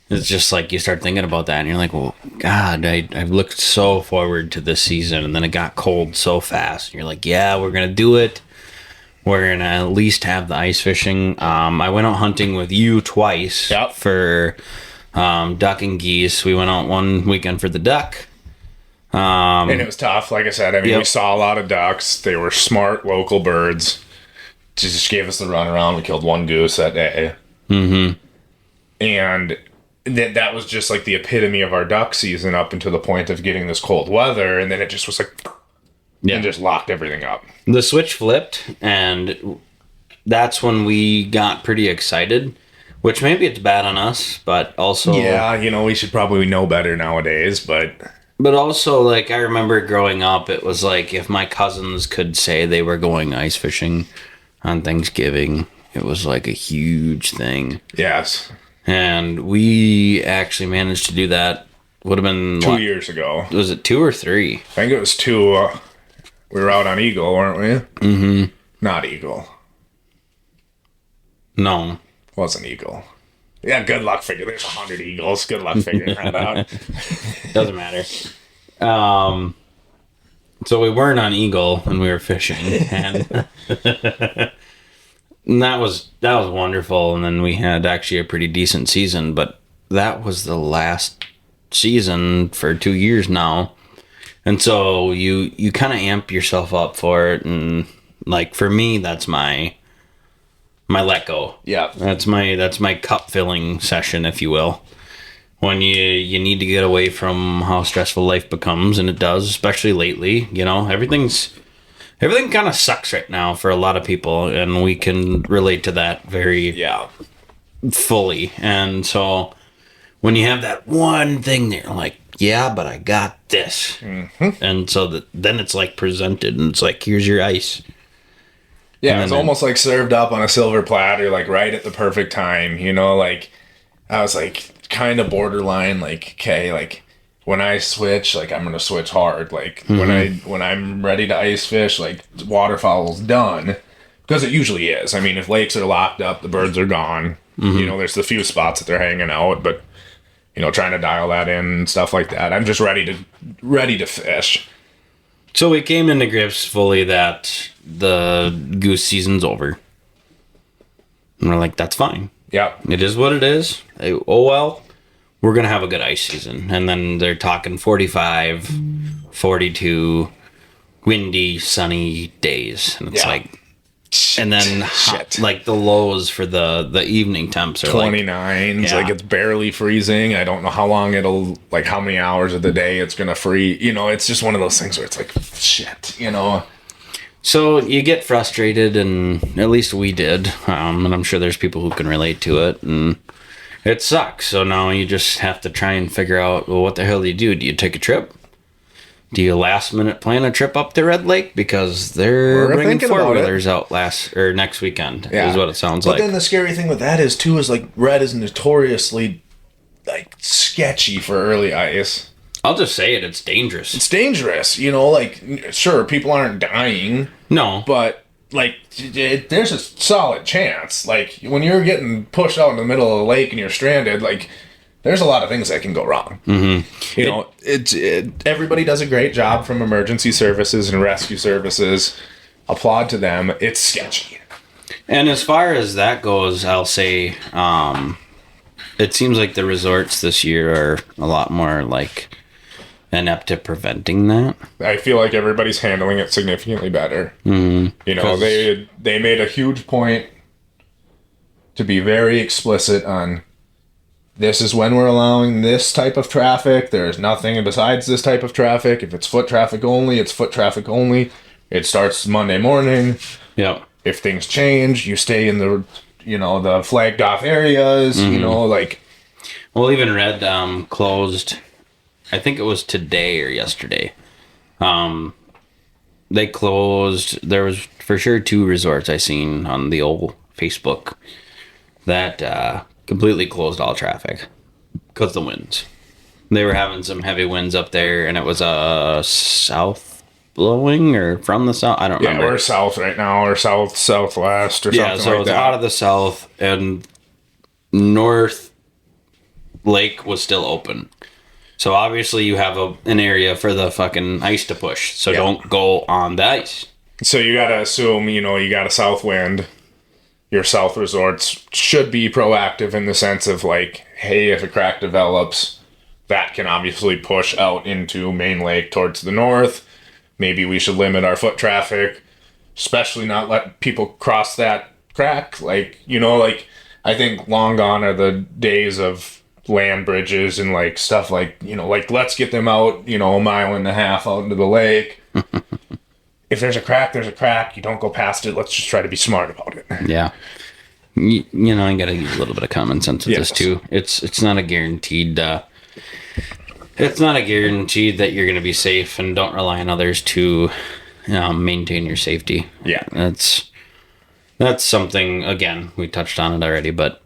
It's just like you start thinking about that and you're like, well, God, I've looked so forward to this season and then it got cold so fast. And you're like, yeah, we're going to do it. We're going to at least have the ice fishing. I went out hunting with you twice for duck and geese. We went out one weekend for the duck. And it was tough. Like I said, we saw a lot of ducks. They were smart local birds. Just gave us the run around. We killed one goose that day. Mm-hmm. And that was just like the epitome of our duck season up until the point of getting this cold weather. And then it just was like... and just locked everything up. The switch flipped, and that's when we got pretty excited, which maybe it's bad on us, but also... Yeah, we should probably know better nowadays, but... But also, like, I remember growing up, it was like if my cousins could say they were going ice fishing on Thanksgiving, it was like a huge thing. Yes. And we actually managed to do that. Would have been... 2 years ago. Was it 2 or 3? I think it was 2... we were out on Eagle, weren't we? Mm-hmm. Not Eagle. No. Wasn't Eagle. Yeah, good luck figuring. There's 100 eagles. Good luck figuring that out. Doesn't matter. So we weren't on Eagle when we were fishing, and, and that was wonderful. And then we had actually a pretty decent season, but that was the last season for 2 years now. And so you kind of amp yourself up for it, and like for me, that's my let go. Yeah, That's my cup filling session, if you will. When you need to get away from how stressful life becomes, and it does, especially lately. You know, everything kind of sucks right now for a lot of people, and we can relate to that very fully. And so when you have that one thing there, like, yeah, but I got this. Mm-hmm. And so then it's like presented, and it's like, here's your ice. Yeah, it's almost like served up on a silver platter, like right at the perfect time. You know, like I was like kind of borderline, like, okay, like when I switch, like I'm gonna switch hard. Like when I'm ready to ice fish, like waterfowl's done, because it usually is. I mean, if lakes are locked up, the birds are gone. You know, there's the few spots that they're hanging out, but you know, trying to dial that in and stuff like that. I'm just ready to fish. So we came into grips fully that the goose season's over. And we're like, that's fine. Yeah. It is what it is. Oh, well, we're going to have a good ice season. And then they're talking 45, 42, windy, sunny days. And it's like, and then like the lows for the evening temps are 29s. Like, like it's barely freezing. I don't know how long like how many hours of the day it's going to freeze. You know, it's just one of those things where it's like, shit, you know. So you get frustrated, and at least we did. And I'm sure there's people who can relate to it. And it sucks. So now you just have to try and figure out, well, what the hell do you do? Do you take a trip? Do you last minute plan a trip up to Red Lake? Because they're bringing four-wheelers out next weekend, is what it sounds like. But then the scary thing with that is like Red is notoriously like sketchy for early ice. I'll just say it, it's dangerous. It's dangerous, you know, like, sure, people aren't dying. No. But, like, there's a solid chance. Like, when you're getting pushed out in the middle of the lake and you're stranded, like, there's a lot of things that can go wrong. Mm-hmm. You know, everybody does a great job from emergency services and rescue services. Applaud to them. It's sketchy. And as far as that goes, I'll say it seems like the resorts this year are a lot more, like, inept at preventing that. I feel like everybody's handling it significantly better. Mm-hmm. You know, they made a huge point to be very explicit on, this is when we're allowing this type of traffic. There is nothing besides this type of traffic. If it's foot traffic only, it's foot traffic only. It starts Monday morning. Yep. If things change, you stay in the, you know, the flagged off areas, you know, like. Well, even Red closed, I think it was today or yesterday. They closed. There was for sure 2 resorts I seen on the old Facebook that completely closed all traffic because the winds. They were having some heavy winds up there, and it was south blowing or from the south. I don't remember. Yeah, we're south right now, or southwest, or something like that. Yeah, so it was out of the south, and North Lake was still open. So obviously you have an area for the fucking ice to push. So don't go on the ice. So you got to assume, you know, you got a south wind. Your south resorts should be proactive in the sense of like, hey, if a crack develops, that can obviously push out into Main Lake towards the north. Maybe we should limit our foot traffic, especially not let people cross that crack. Like, you know, like I think long gone are the days of land bridges and like stuff like, you know, like let's get them out, you know, 1.5 miles out into the lake. If there's a crack, there's a crack. You don't go past it. Let's just try to be smart about it. Yeah. You know, I got to use a little bit of common sense with this too. It's not a guaranteed it's not a guarantee that you're going to be safe, and don't rely on others to maintain your safety. Yeah. That's something, again, we touched on it already, but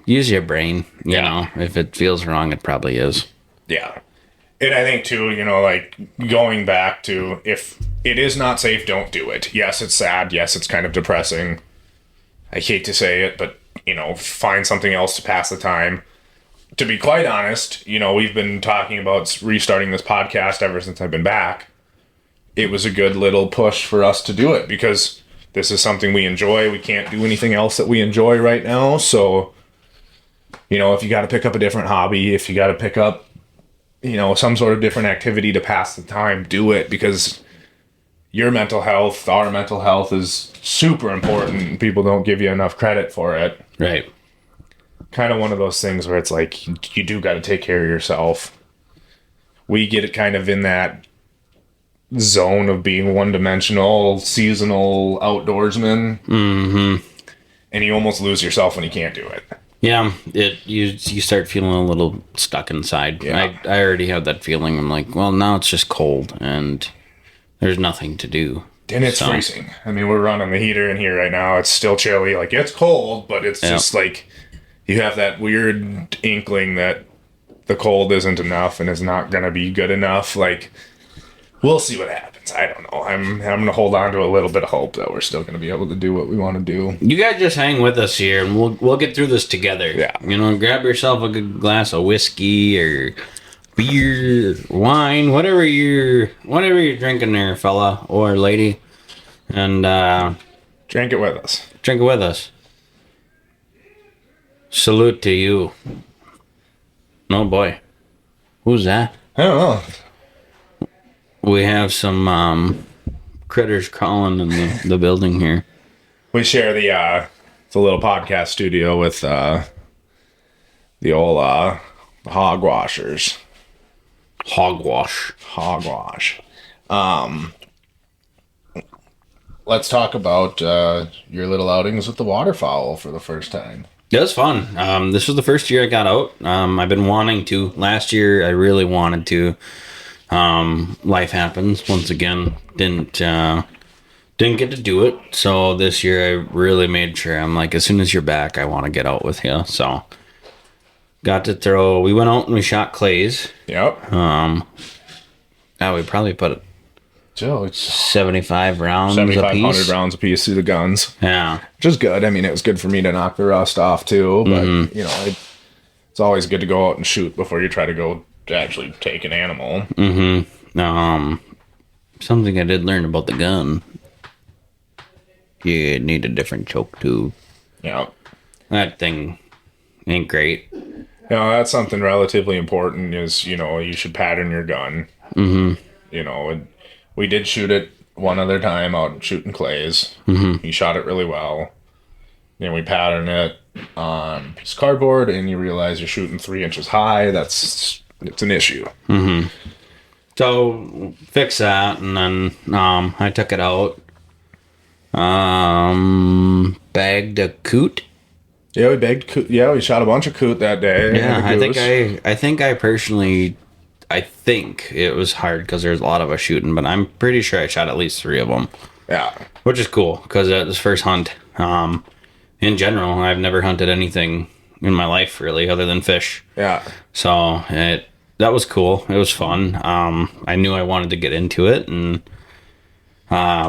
use your brain, you know. If it feels wrong, it probably is. Yeah. And I think, too, you know, like, going back to, if it is not safe, don't do it. Yes, it's sad. Yes, it's kind of depressing. I hate to say it, but find something else to pass the time. To be quite honest, we've been talking about restarting this podcast ever since I've been back. It was a good little push for us to do it because this is something we enjoy. We can't do anything else that we enjoy right now. So, if you got to pick up a different hobby, if you got to pick up, some sort of different activity to pass the time, do it, because your mental health, our mental health is super important. People don't give you enough credit for it. Right. Kind of one of those things where it's like you do got to take care of yourself. We get it kind of in that zone of being one-dimensional, seasonal outdoorsman. Mm-hmm. And you almost lose yourself when you can't do it. Yeah, you start feeling a little stuck inside. Yeah. I already had that feeling. I'm like, well, now it's just cold and there's nothing to do. And it's freezing. I mean, we're running the heater in here right now. It's still chilly. Like, it's cold, but it's just like you have that weird inkling that the cold isn't enough and is not going to be good enough. Like, we'll see what happens. I don't know. I'm going to hold on to a little bit of hope that we're still going to be able to do what we want to do. You guys just hang with us here, and we'll get through this together. Yeah. Grab yourself a good glass of whiskey or beer, wine, whatever you're drinking there, fella or lady, and drink it with us. Drink it with us. Salute to you. Oh boy, who's that? I don't know. We have some critters crawling in the building here. We share the little podcast studio with the old hogwashers. Hogwash. Let's talk about your little outings with the waterfowl for the first time. It was fun. This was the first year I got out. I've been wanting to. Last year I really wanted to. Life happens once again. Didn't get to do it. So this year I really made sure. I'm like, as soon as you're back, I want to get out with you. So got to throw. We went out and we shot clays. Yep. We probably put Joe, it's 75 rounds 7,500 rounds a piece through the guns. Yeah. Which is good. I mean, it was good for me to knock the rust off too. But it's always good to go out and shoot before you try to go to actually take an animal. Mm-hmm. Something I did learn about the gun. You need a different choke tube. Yeah. That thing ain't great. That's something relatively important is, you should pattern your gun. Mm-hmm. And we did shoot it one other time out shooting clays. Mm-hmm. He shot it really well. Then we pattern it on a piece of cardboard, and you realize you're shooting 3 inches high. It's an issue. Mm-hmm. So fix that, and then I took it out. Bagged a coot. Yeah, we bagged coot. Yeah, we shot a bunch of coot that day. Yeah, I think I personally, I think it was hard because there's a lot of us shooting, but I'm pretty sure I shot at least 3 of them. Yeah, which is cool because this first hunt. In general, I've never hunted anything in my life really other than fish. Yeah. So that was cool. It was fun. I knew I wanted to get into it, and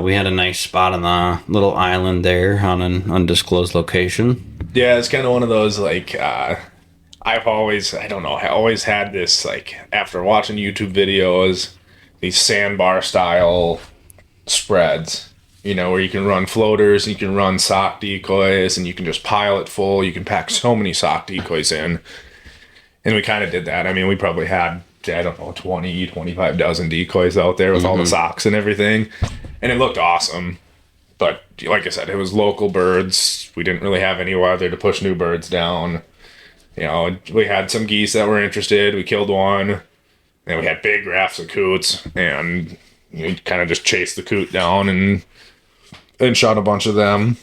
we had a nice spot on the little island there on an undisclosed location. Yeah, it's kind of one of those like I always had this like after watching YouTube videos, these sandbar style spreads. Where you can run floaters, you can run sock decoys, and you can just pile it full. You can pack so many sock decoys in. And we kind of did that. I mean, we probably had, 20, 25 dozen decoys out there with all the socks and everything. And it looked awesome. But like I said, it was local birds. We didn't really have any weather to push new birds down. We had some geese that were interested. We killed one. And we had big rafts of coots. And we kind of just chased the coot down and shot a bunch of them.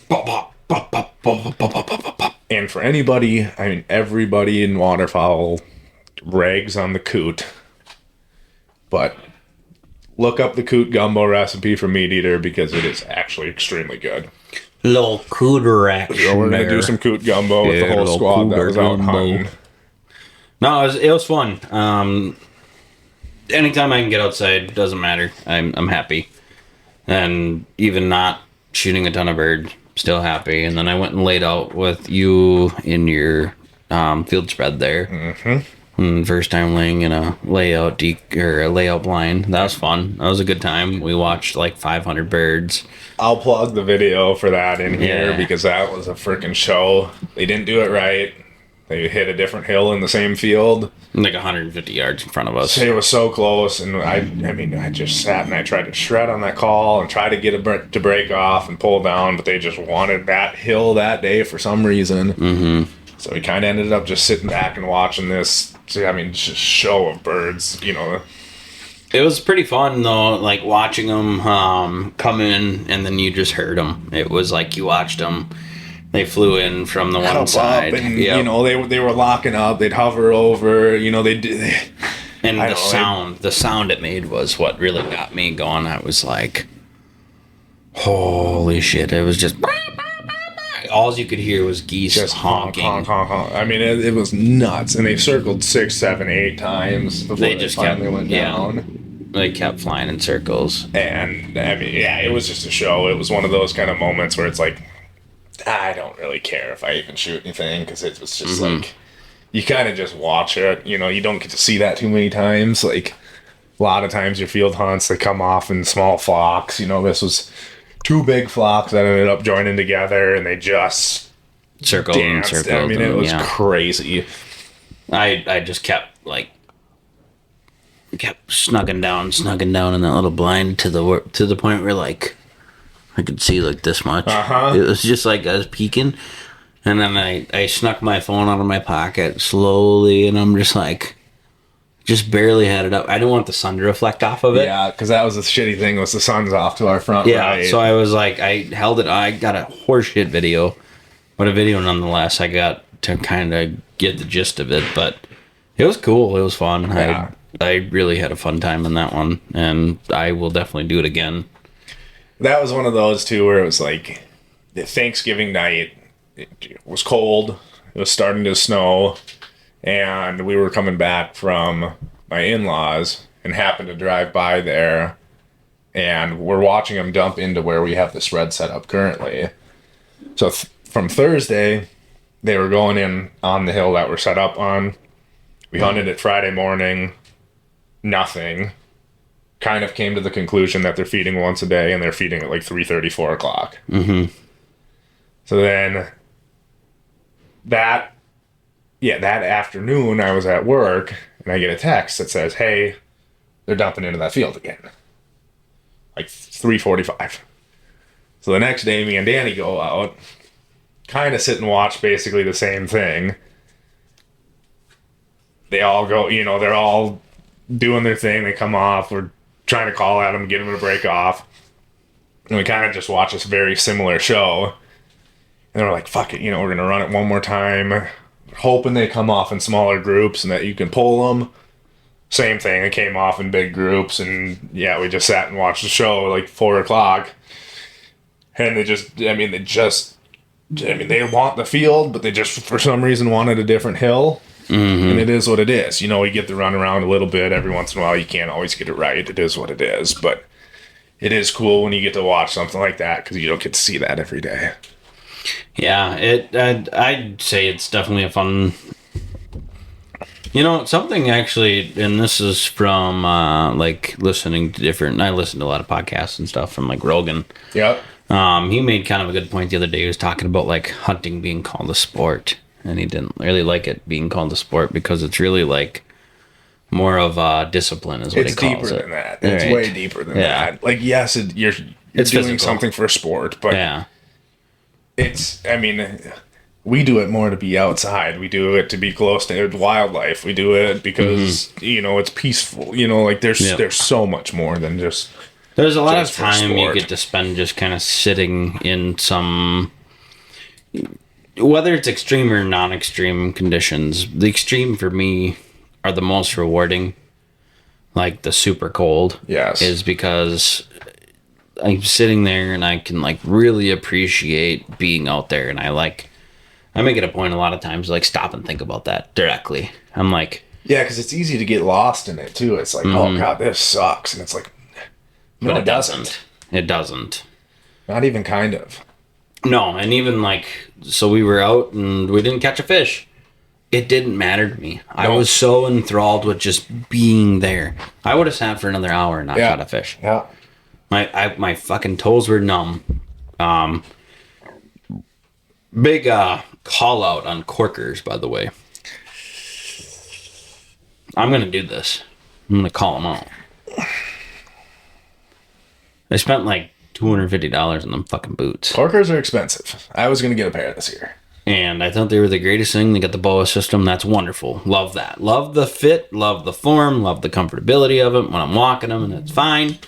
And for anybody, everybody in waterfowl rags on the coot. But look up the coot gumbo recipe from Meat Eater because it is actually extremely good. Little cooter action. So we're going to do some coot gumbo with the whole squad that was out hunting. No, it was fun. Anytime I can get outside, doesn't matter. I'm happy. And even not shooting a ton of birds, still happy. And then I went and laid out with you in your field spread there. Mm-hmm. First time laying in a layout or a layout blind. That was fun. That was a good time. We watched like 500 birds. I'll plug the video for that in here because that was a freaking show. They didn't do it right. They hit a different hill in the same field. Like 150 yards in front of us. It was so close, and I just sat and I tried to shred on that call and try to get it to break off and pull down, but they just wanted that hill that day for some reason. Mm-hmm. So we kind of ended up just sitting back and watching this, just show of birds, It was pretty fun, though, like watching them come in, and then you just heard them. It was like you watched them. They flew in from the one side, and they were locking up. They'd hover over, and the sound it made was what really got me going. I was like, "Holy shit!" It was just all you could hear was geese just honking. Honk, honk, honk. I mean, it was nuts, and they circled 6, 7, 8 times before they just finally went down. They kept flying in circles, and it was just a show. It was one of those kind of moments where it's like, I don't really care if I even shoot anything because it was just like you kind of just watch it. You don't get to see that too many times. Like a lot of times your field hunts, they come off in small flocks. This was 2 big flocks that ended up joining together and they just circled danced. And circled. It was crazy. I just kept snugging down in that little blind to the point where like I could see like this much. It was just like I was peeking, and then I snuck my phone out of my pocket slowly, and I'm just barely had it up. I didn't want the sun to reflect off of it. Yeah, because that was the shitty thing was the sun's off to our front. Yeah, right. So I was like, I held it. I got a horseshit video, but a video nonetheless. I got to kind of get the gist of it, but it was cool. It was fun. Yeah. I really had a fun time in that one, and I will definitely do it again. That was one of those, too, where it was like Thanksgiving night. It was cold. It was starting to snow. And we were coming back from my in-laws and happened to drive by there. And we're watching them dump into where we have the spread set up currently. So from Thursday, they were going in on the hill that we're set up on. We hunted it Friday morning. Nothing. Kind of came to the conclusion that they're feeding once a day, and they're feeding at like 3:30, 4 o'clock. Mm-hmm. So then that afternoon, I was at work, and I get a text that says, hey, they're dumping into that field again. Like 3:45. So the next day, me and Danny go out, kind of sit and watch basically the same thing. They all go, they're all doing their thing. They come off. We're trying to call at them, get them to break off. And we kind of just watch this very similar show. And we're like, fuck it, we're going to run it one more time. Hoping they come off in smaller groups and that you can pull them. Same thing, it came off in big groups. And we just sat and watched the show like 4 o'clock. And they want the field, but they just, for some reason, wanted a different hill. Mm-hmm. And it is what it is. We get to run around a little bit every once in a while. You can't always get it right. It is what it is. But it is cool when you get to watch something like that because you don't get to see that every day. Yeah, I'd say it's definitely a fun... something actually, and this is from listening to different... I listen to a lot of podcasts and stuff from like Rogan. Yep. He made kind of a good point the other day. He was talking about like hunting being called a sport. And he didn't really like it being called a sport because it's really like more of a discipline is what he calls it. It's deeper than that. It's way deeper than that. Like, yes, you're doing physical. Something for a sport, but we do it more to be outside. We do it to be close to wildlife. We do it because, it's peaceful. There's so much more than just... There's a lot of time you get to spend just kind of sitting in some... Whether it's extreme or non-extreme conditions, the extreme for me are the most rewarding. Like the super cold. Yes. Is because I'm sitting there and I can like really appreciate being out there. And I make it a point a lot of times to like stop and think about that directly. I'm like... Yeah, because it's easy to get lost in it too. It's like, oh God, this sucks. And it's like... No, but it doesn't. It doesn't. Not even kind of. No, and even like, so we were out and we didn't catch a fish. It didn't matter to me. I was so enthralled with just being there. I would have sat for another hour and not caught a fish. Yeah. My fucking toes were numb. Big call out on corkers, by the way. I'm gonna do this. I'm gonna call them out. I spent like $250 on them fucking boots. Corkers are expensive. I was gonna get a pair this year. And I thought they were the greatest thing. They got the BOA system. That's wonderful. Love that. Love the fit. Love the form. Love the comfortability of it when I'm walking them, and it's fine.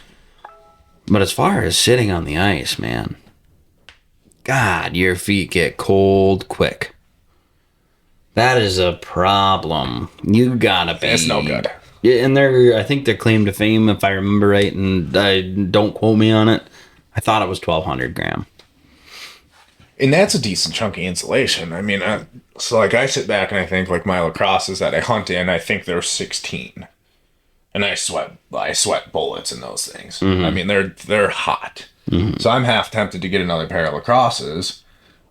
But as far as sitting on the ice, man, God, your feet get cold quick. That is a problem. You gotta be. It's no good. Yeah, and I think their claim to fame, if I remember right, and don't quote me on it, I thought it was 1,200 gram. And that's a decent chunk of insulation. I mean, so like I sit back and I think like my lacrosses that I hunt in, I think they're 16, and I sweat bullets in those things. Mm-hmm. I mean, they're hot. Mm-hmm. So I'm half tempted to get another pair of lacrosses.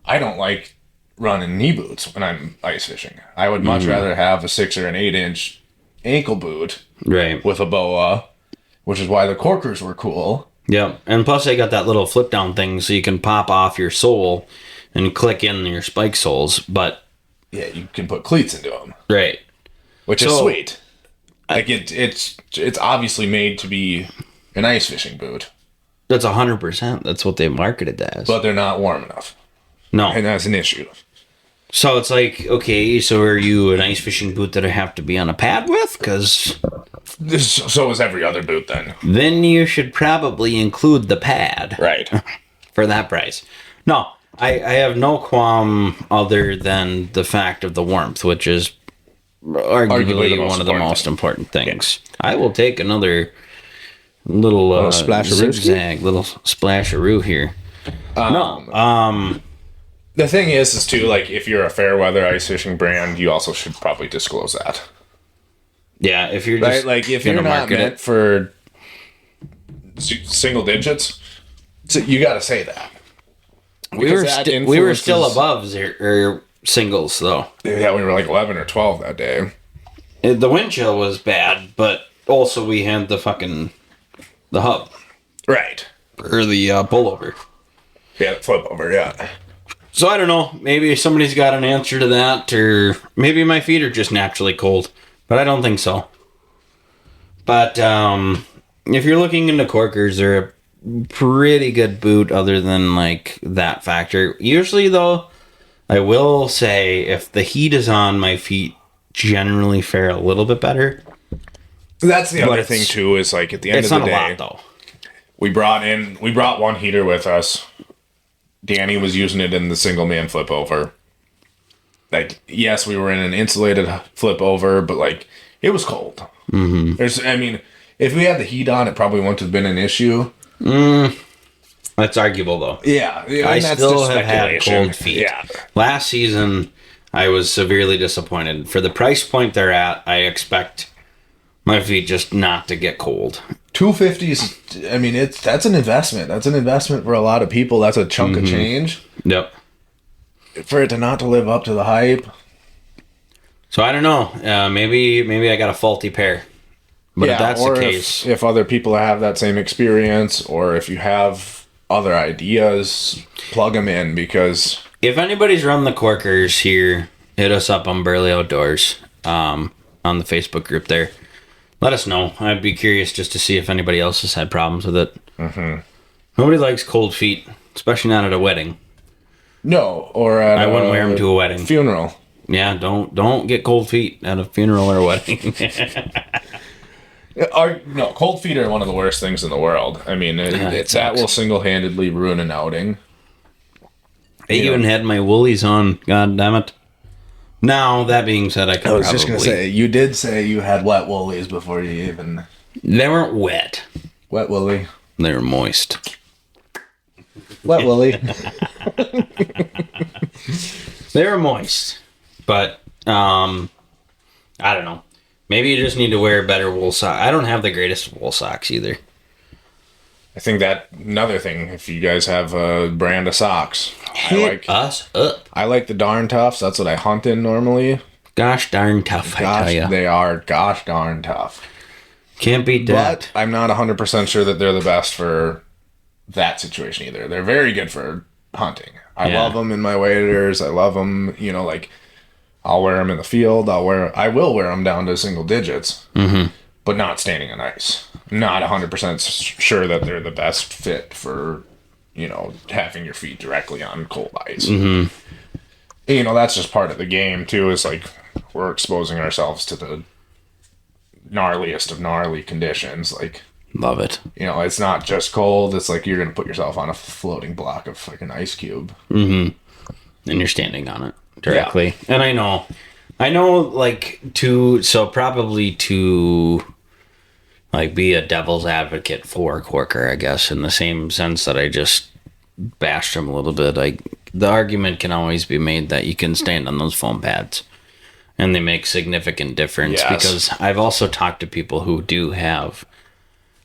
I don't like running knee boots when I'm ice fishing. I would much rather have a 6 or an 8-inch ankle boot, right, with a BOA, which is why the corkers were cool. Yeah, and plus they got that little flip down thing so you can pop off your sole and click in your spike soles, but yeah, you can put cleats into them. Right. Which is sweet. Like it's obviously made to be an ice fishing boot. That's 100%. That's what they marketed as. But they're not warm enough. No. And that's an issue. So it's like, okay, so are you an ice fishing boot that I have to be on a pad with? Because so is every other boot then. Then you should probably include the pad. Right. For that price. No, I have no qualm other than the fact of the warmth, which is arguably one of the most important things. Yeah. I will take another little splash zigzag, little splasharoo here. The thing is too, like, if you're a fair weather ice fishing brand, you also should probably disclose that. Yeah, if you're just like if you're not meant for single digits, so you got to say that. We were still above singles though. Yeah, we were like 11 or 12 that day. The wind chill was bad, but also we had the hub, right, or the pullover. Yeah, the flip over. Yeah. So I don't know. Maybe somebody's got an answer to that, or maybe my feet are just naturally cold, but I don't think so. But if you're looking into corkers, they're a pretty good boot other than like that factor. Usually though, I will say if the heat is on, my feet generally fare a little bit better. That's the other thing too, is like at the end of the day, it's not a lot though. We brought one heater with us. Danny was using it in the single man flip over. Like, yes, we were in an insulated flip over, but like it was cold. Mm-hmm. If we had the heat on, it probably wouldn't have been an issue. That's arguable though. Yeah, I still have had cold feet. Yeah. Last season, I was severely disappointed. For the price point they're at, I expect my feet just not to get cold. $250s. That's an investment. That's an investment for a lot of people. That's a chunk of change. Yep. For it to not to live up to the hype. So I don't know. Maybe I got a faulty pair. But if that's the case, if other people have that same experience, or if you have other ideas, plug them in, because if anybody's run the corkers here, hit us up on Burley Outdoors on the Facebook group there. Let us know. I'd be curious just to see if anybody else has had problems with it. Mm-hmm. Nobody likes cold feet, especially not at a wedding. No, or at I wouldn't wear them to a wedding. Funeral. Yeah, don't get cold feet at a funeral or a wedding. Cold feet are one of the worst things in the world. That will single-handedly ruin an outing. I even had my woolies on. God damn it. Now, that being said, I was just going to say, you did say you had wet woolies before you even... They weren't wet. Wet woolly. They were moist. Wet woolly. They were moist. But, I don't know. Maybe you just need to wear better wool socks. I don't have the greatest wool socks either. I think that another thing, if you guys have a brand of socks, Hit us up. I like the Darn Toughs. That's what I hunt in normally. Gosh darn tough, I tell ya. They are gosh darn tough. Can't beat that. But I'm not 100% sure that they're the best for that situation either. They're very good for hunting. I love them in my waders. I love them, you know, like I'll wear them in the field. I will wear them down to single digits, but not standing on ice. Not 100% sure that they're the best fit for, you know, having your feet directly on cold ice. You know, that's just part of the game too, is like we're exposing ourselves to the gnarliest of gnarly conditions. Like, love it. you know, it's not just cold. It's like you're going to put yourself on a floating block of like an ice cube. And you're standing on it directly. Yeah. And I know like probably to like be a devil's advocate for Corker, I guess, in the same sense that I just bashed him a little bit. Like the argument can always be made that you can stand on those foam pads and they make significant difference, because I've also talked to people who do have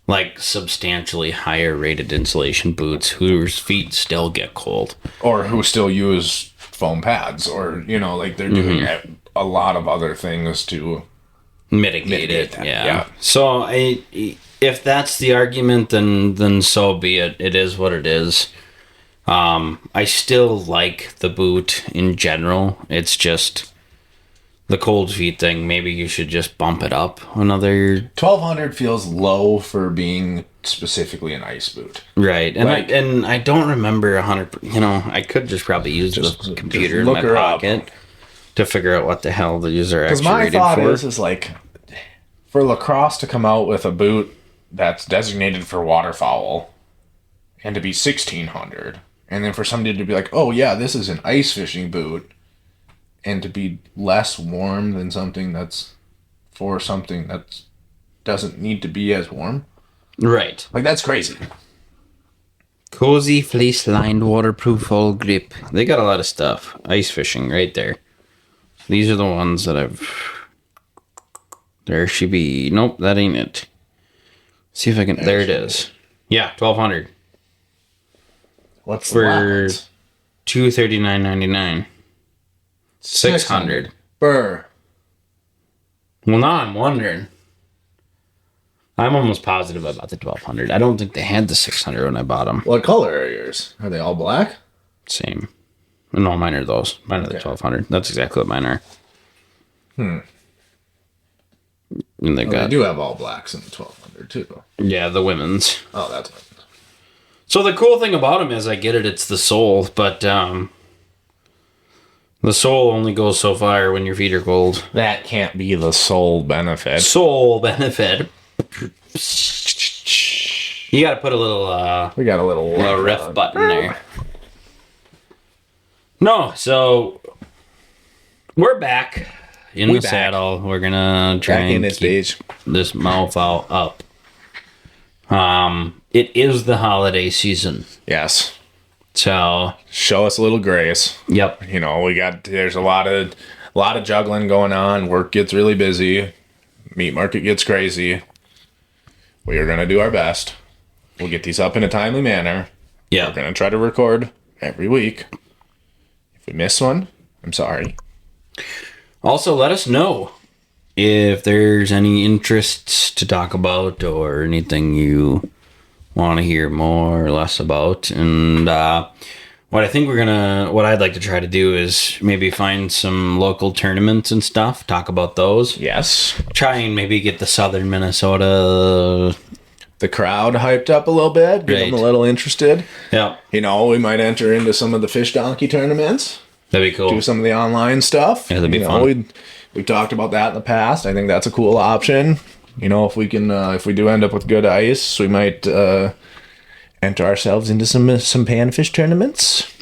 like substantially higher rated insulation boots whose feet still get cold, or who still use foam pads, or, you know, like they're doing a lot of other things to mitigate it. That. Yeah. So if that's the argument, then so be it. It is what it is. I still like the boot in general. It's just the cold feet thing. Maybe you should just bump it up another. 1200 feels low for being specifically an ice boot, right? And like, I don't remember 100. You know, I could just probably use the computer in my pocket to figure out what the hell these are actually rated for. Because my thought is like for lacrosse to come out with a boot that's designated for waterfowl and to be 1600, and then for somebody to be like, oh yeah, this is an ice fishing boot, and to be less warm than something that's for something that doesn't need to be as warm. Right. Like, that's crazy. Cozy fleece-lined waterproof full grip. They got a lot of stuff. Ice fishing right there. These are the ones that I've... There she be. Nope, that ain't it. See if I can... There it is. Yeah, 1200. What's for $239.99. 600. Burr. Well, now I'm wondering. I'm almost positive about the 1200. I don't think they had the 600 when I bought them. What color are yours? Are they all black? Same. No, mine are those. Mine are the 1200. That's exactly what mine are. And they do have all blacks in the 1200 too. Yeah, the women's. Oh, that's women's. So the cool thing about them is, I get it, it's the sole, but the sole only goes so far when your feet are cold. That can't be the sole benefit. Sole benefit. You got to put a little. We got a little riff button there. No, so we're back in the saddle. We're gonna try and keep this mouthful up. It is the holiday season. Yes. So show us a little grace. Yep. You know, there's a lot of juggling going on. Work gets really busy. Meat market gets crazy. We are gonna do our best. We'll get these up in a timely manner. Yeah. We're gonna try to record every week. If we miss one, I'm sorry. Also, let us know if there's any interests to talk about or anything you want to hear more or less about. And what I'd like to try to do is maybe find some local tournaments and stuff, talk about those. Yes. Try and maybe get the Southern Minnesota... the crowd hyped up a little bit, get them a little interested. Yeah. You know, we might enter into some of the fish donkey tournaments. That'd be cool. Do some of the online stuff. Yeah, that'd be fun. We've talked about that in the past. I think that's a cool option. You know, if we can, if we do end up with good ice, we might enter ourselves into some panfish tournaments.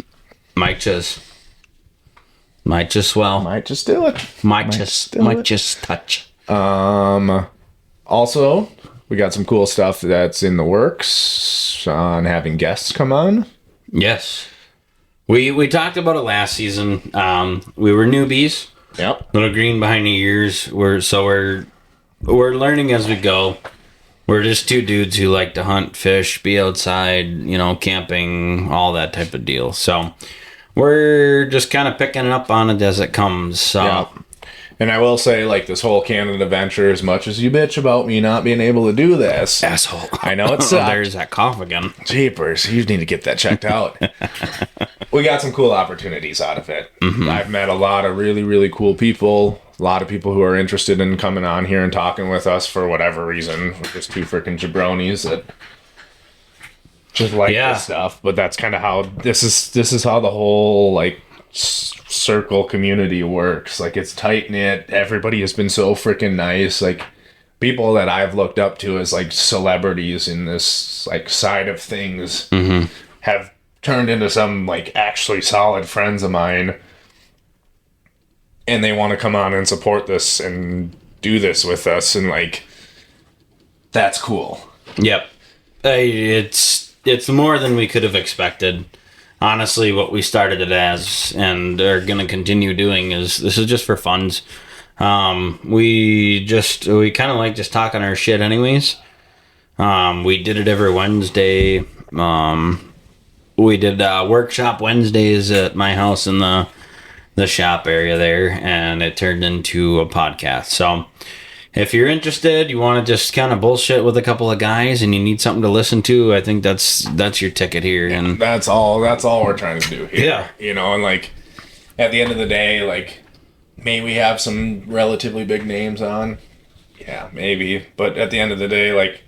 Might just do it. Might just touch. Also, we got some cool stuff that's in the works on having guests come on. Yes. We talked about it last season. We were newbies. Yep. Little green behind the ears. We're learning as we go. We're just two dudes who like to hunt, fish, be outside, camping, all that type of deal. So we're just kind of picking up on it as it comes. So. Yeah. And I will say, like, this whole Canada venture, as much as you bitch about me not being able to do this. Asshole. I know it's There's that cough again. Jeepers, you need to get that checked out. We got some cool opportunities out of it. Mm-hmm. I've met a lot of really, really cool people. A lot of people who are interested in coming on here and talking with us for whatever reason. We're just two freaking jabronis that just like this stuff. But that's kind of how this is how the whole like circle community works. Like, it's tight knit. Everybody has been so freaking nice. Like, people that I've looked up to as like celebrities in this like side of things have turned into some like actually solid friends of mine, and they want to come on and support this and do this with us, and like, that's cool. Yep. It's more than we could have expected. Honestly, what we started it as and are going to continue doing is this is just for funds. We kind of like just talking our shit anyways. We did it every Wednesday. We did workshop Wednesdays at my house in the shop area there, and it turned into a podcast. So if you're interested, you want to just kind of bullshit with a couple of guys and you need something to listen to, I think that's your ticket here. And that's all we're trying to do here. Yeah. And like, at the end of the day, like, may we have some relatively big names on? Yeah, maybe. But at the end of the day, like,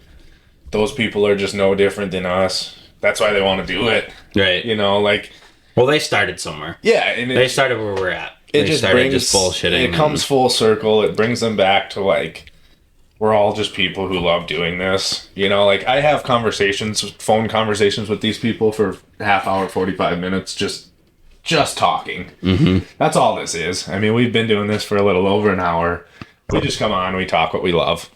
those people are just no different than us. That's why they want to do it. Right. Like... Well, they started somewhere. Yeah. And they started where we're at. It just bullshitting. It comes full circle. It brings them back to, like, we're all just people who love doing this. Like, I have phone conversations with these people for half hour, 45 minutes, just talking. Mm-hmm. That's all this is. I mean, we've been doing this for a little over an hour. We just come on, we talk what we love.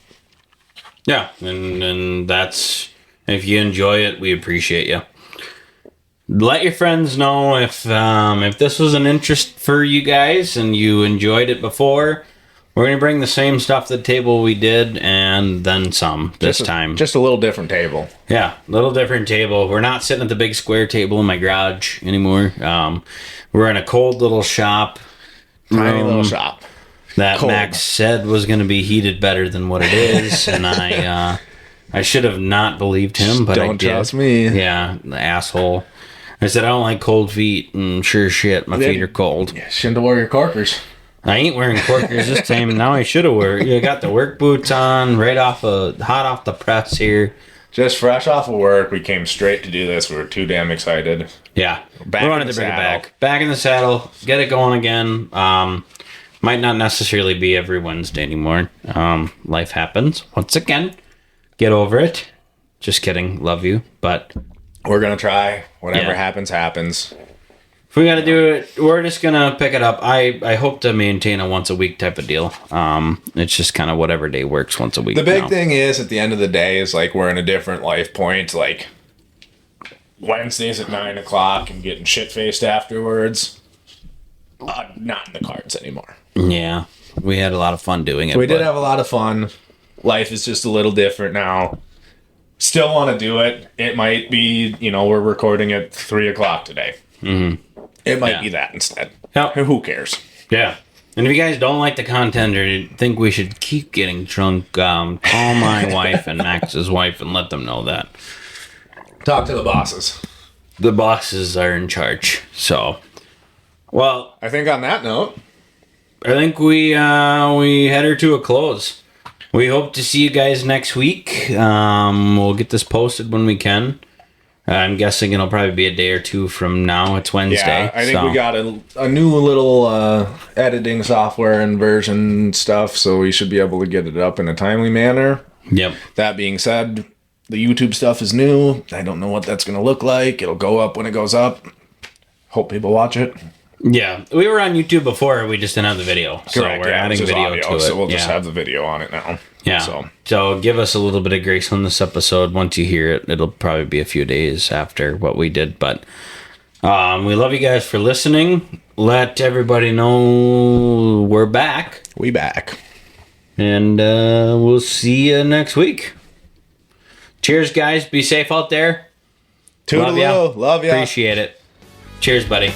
Yeah, and that's, if you enjoy it, we appreciate you. Let your friends know if this was an interest for you guys and you enjoyed it before. We're going to bring the same stuff to the table we did and then some this time. Just a little different table. Yeah, little different table. We're not sitting at the big square table in my garage anymore. We're in a cold little shop. Tiny little shop. That cold. Max said was going to be heated better than what it is. And I should have not believed him, but don't trust me. Yeah, the asshole. I said, I don't like cold feet, and sure shit, my feet are cold. Yeah, shouldn't have worn your corkers. I ain't wearing corkers this time. Now I should have worn. You got the work boots on, hot off the press here. Just fresh off of work, we came straight to do this. We were too damn excited. Yeah, we wanted to bring it back. Back in the saddle, get it going again. Might not necessarily be every Wednesday anymore. Life happens. Once again, get over it. Just kidding. Love you, but... We're going to try. Whatever happens. If we got to do it, we're just going to pick it up. I hope to maintain a once a week type of deal. It's just kind of whatever day works once a week. The big thing is, at the end of the day, is like we're in a different life point. Like, Wednesdays at 9 o'clock and getting shit-faced afterwards. Not in the cards anymore. Yeah. We had a lot of fun doing it. We did have a lot of fun. Life is just a little different now. Still want to do it. It might be, we're recording at 3 o'clock today. Mm-hmm. It might be that instead. Yep. Who cares? Yeah. And if you guys don't like the content or think we should keep getting drunk, call my wife and Max's wife and let them know that. Talk to the bosses. The bosses are in charge. So, well, I think on that note, I think we head her to a close. We hope to see you guys next week. We'll get this posted when we can. I'm guessing it'll probably be a day or two from now. It's Wednesday. Yeah, I think we got a new little editing software and version stuff, so we should be able to get it up in a timely manner. Yep. That being said, the YouTube stuff is new. I don't know what that's going to look like. It'll go up when it goes up. Hope people watch it. Yeah, we were on YouTube before. We just didn't have the video. Correct. So we're adding video audio, to it. So we'll just have the video on it now. Yeah. So give us a little bit of grace on this episode. Once you hear it, it'll probably be a few days after what we did. But we love you guys for listening. Let everybody know we're back. We back. And we'll see you next week. Cheers, guys. Be safe out there. Toodaloo. Love ya. Appreciate it. Cheers, buddy.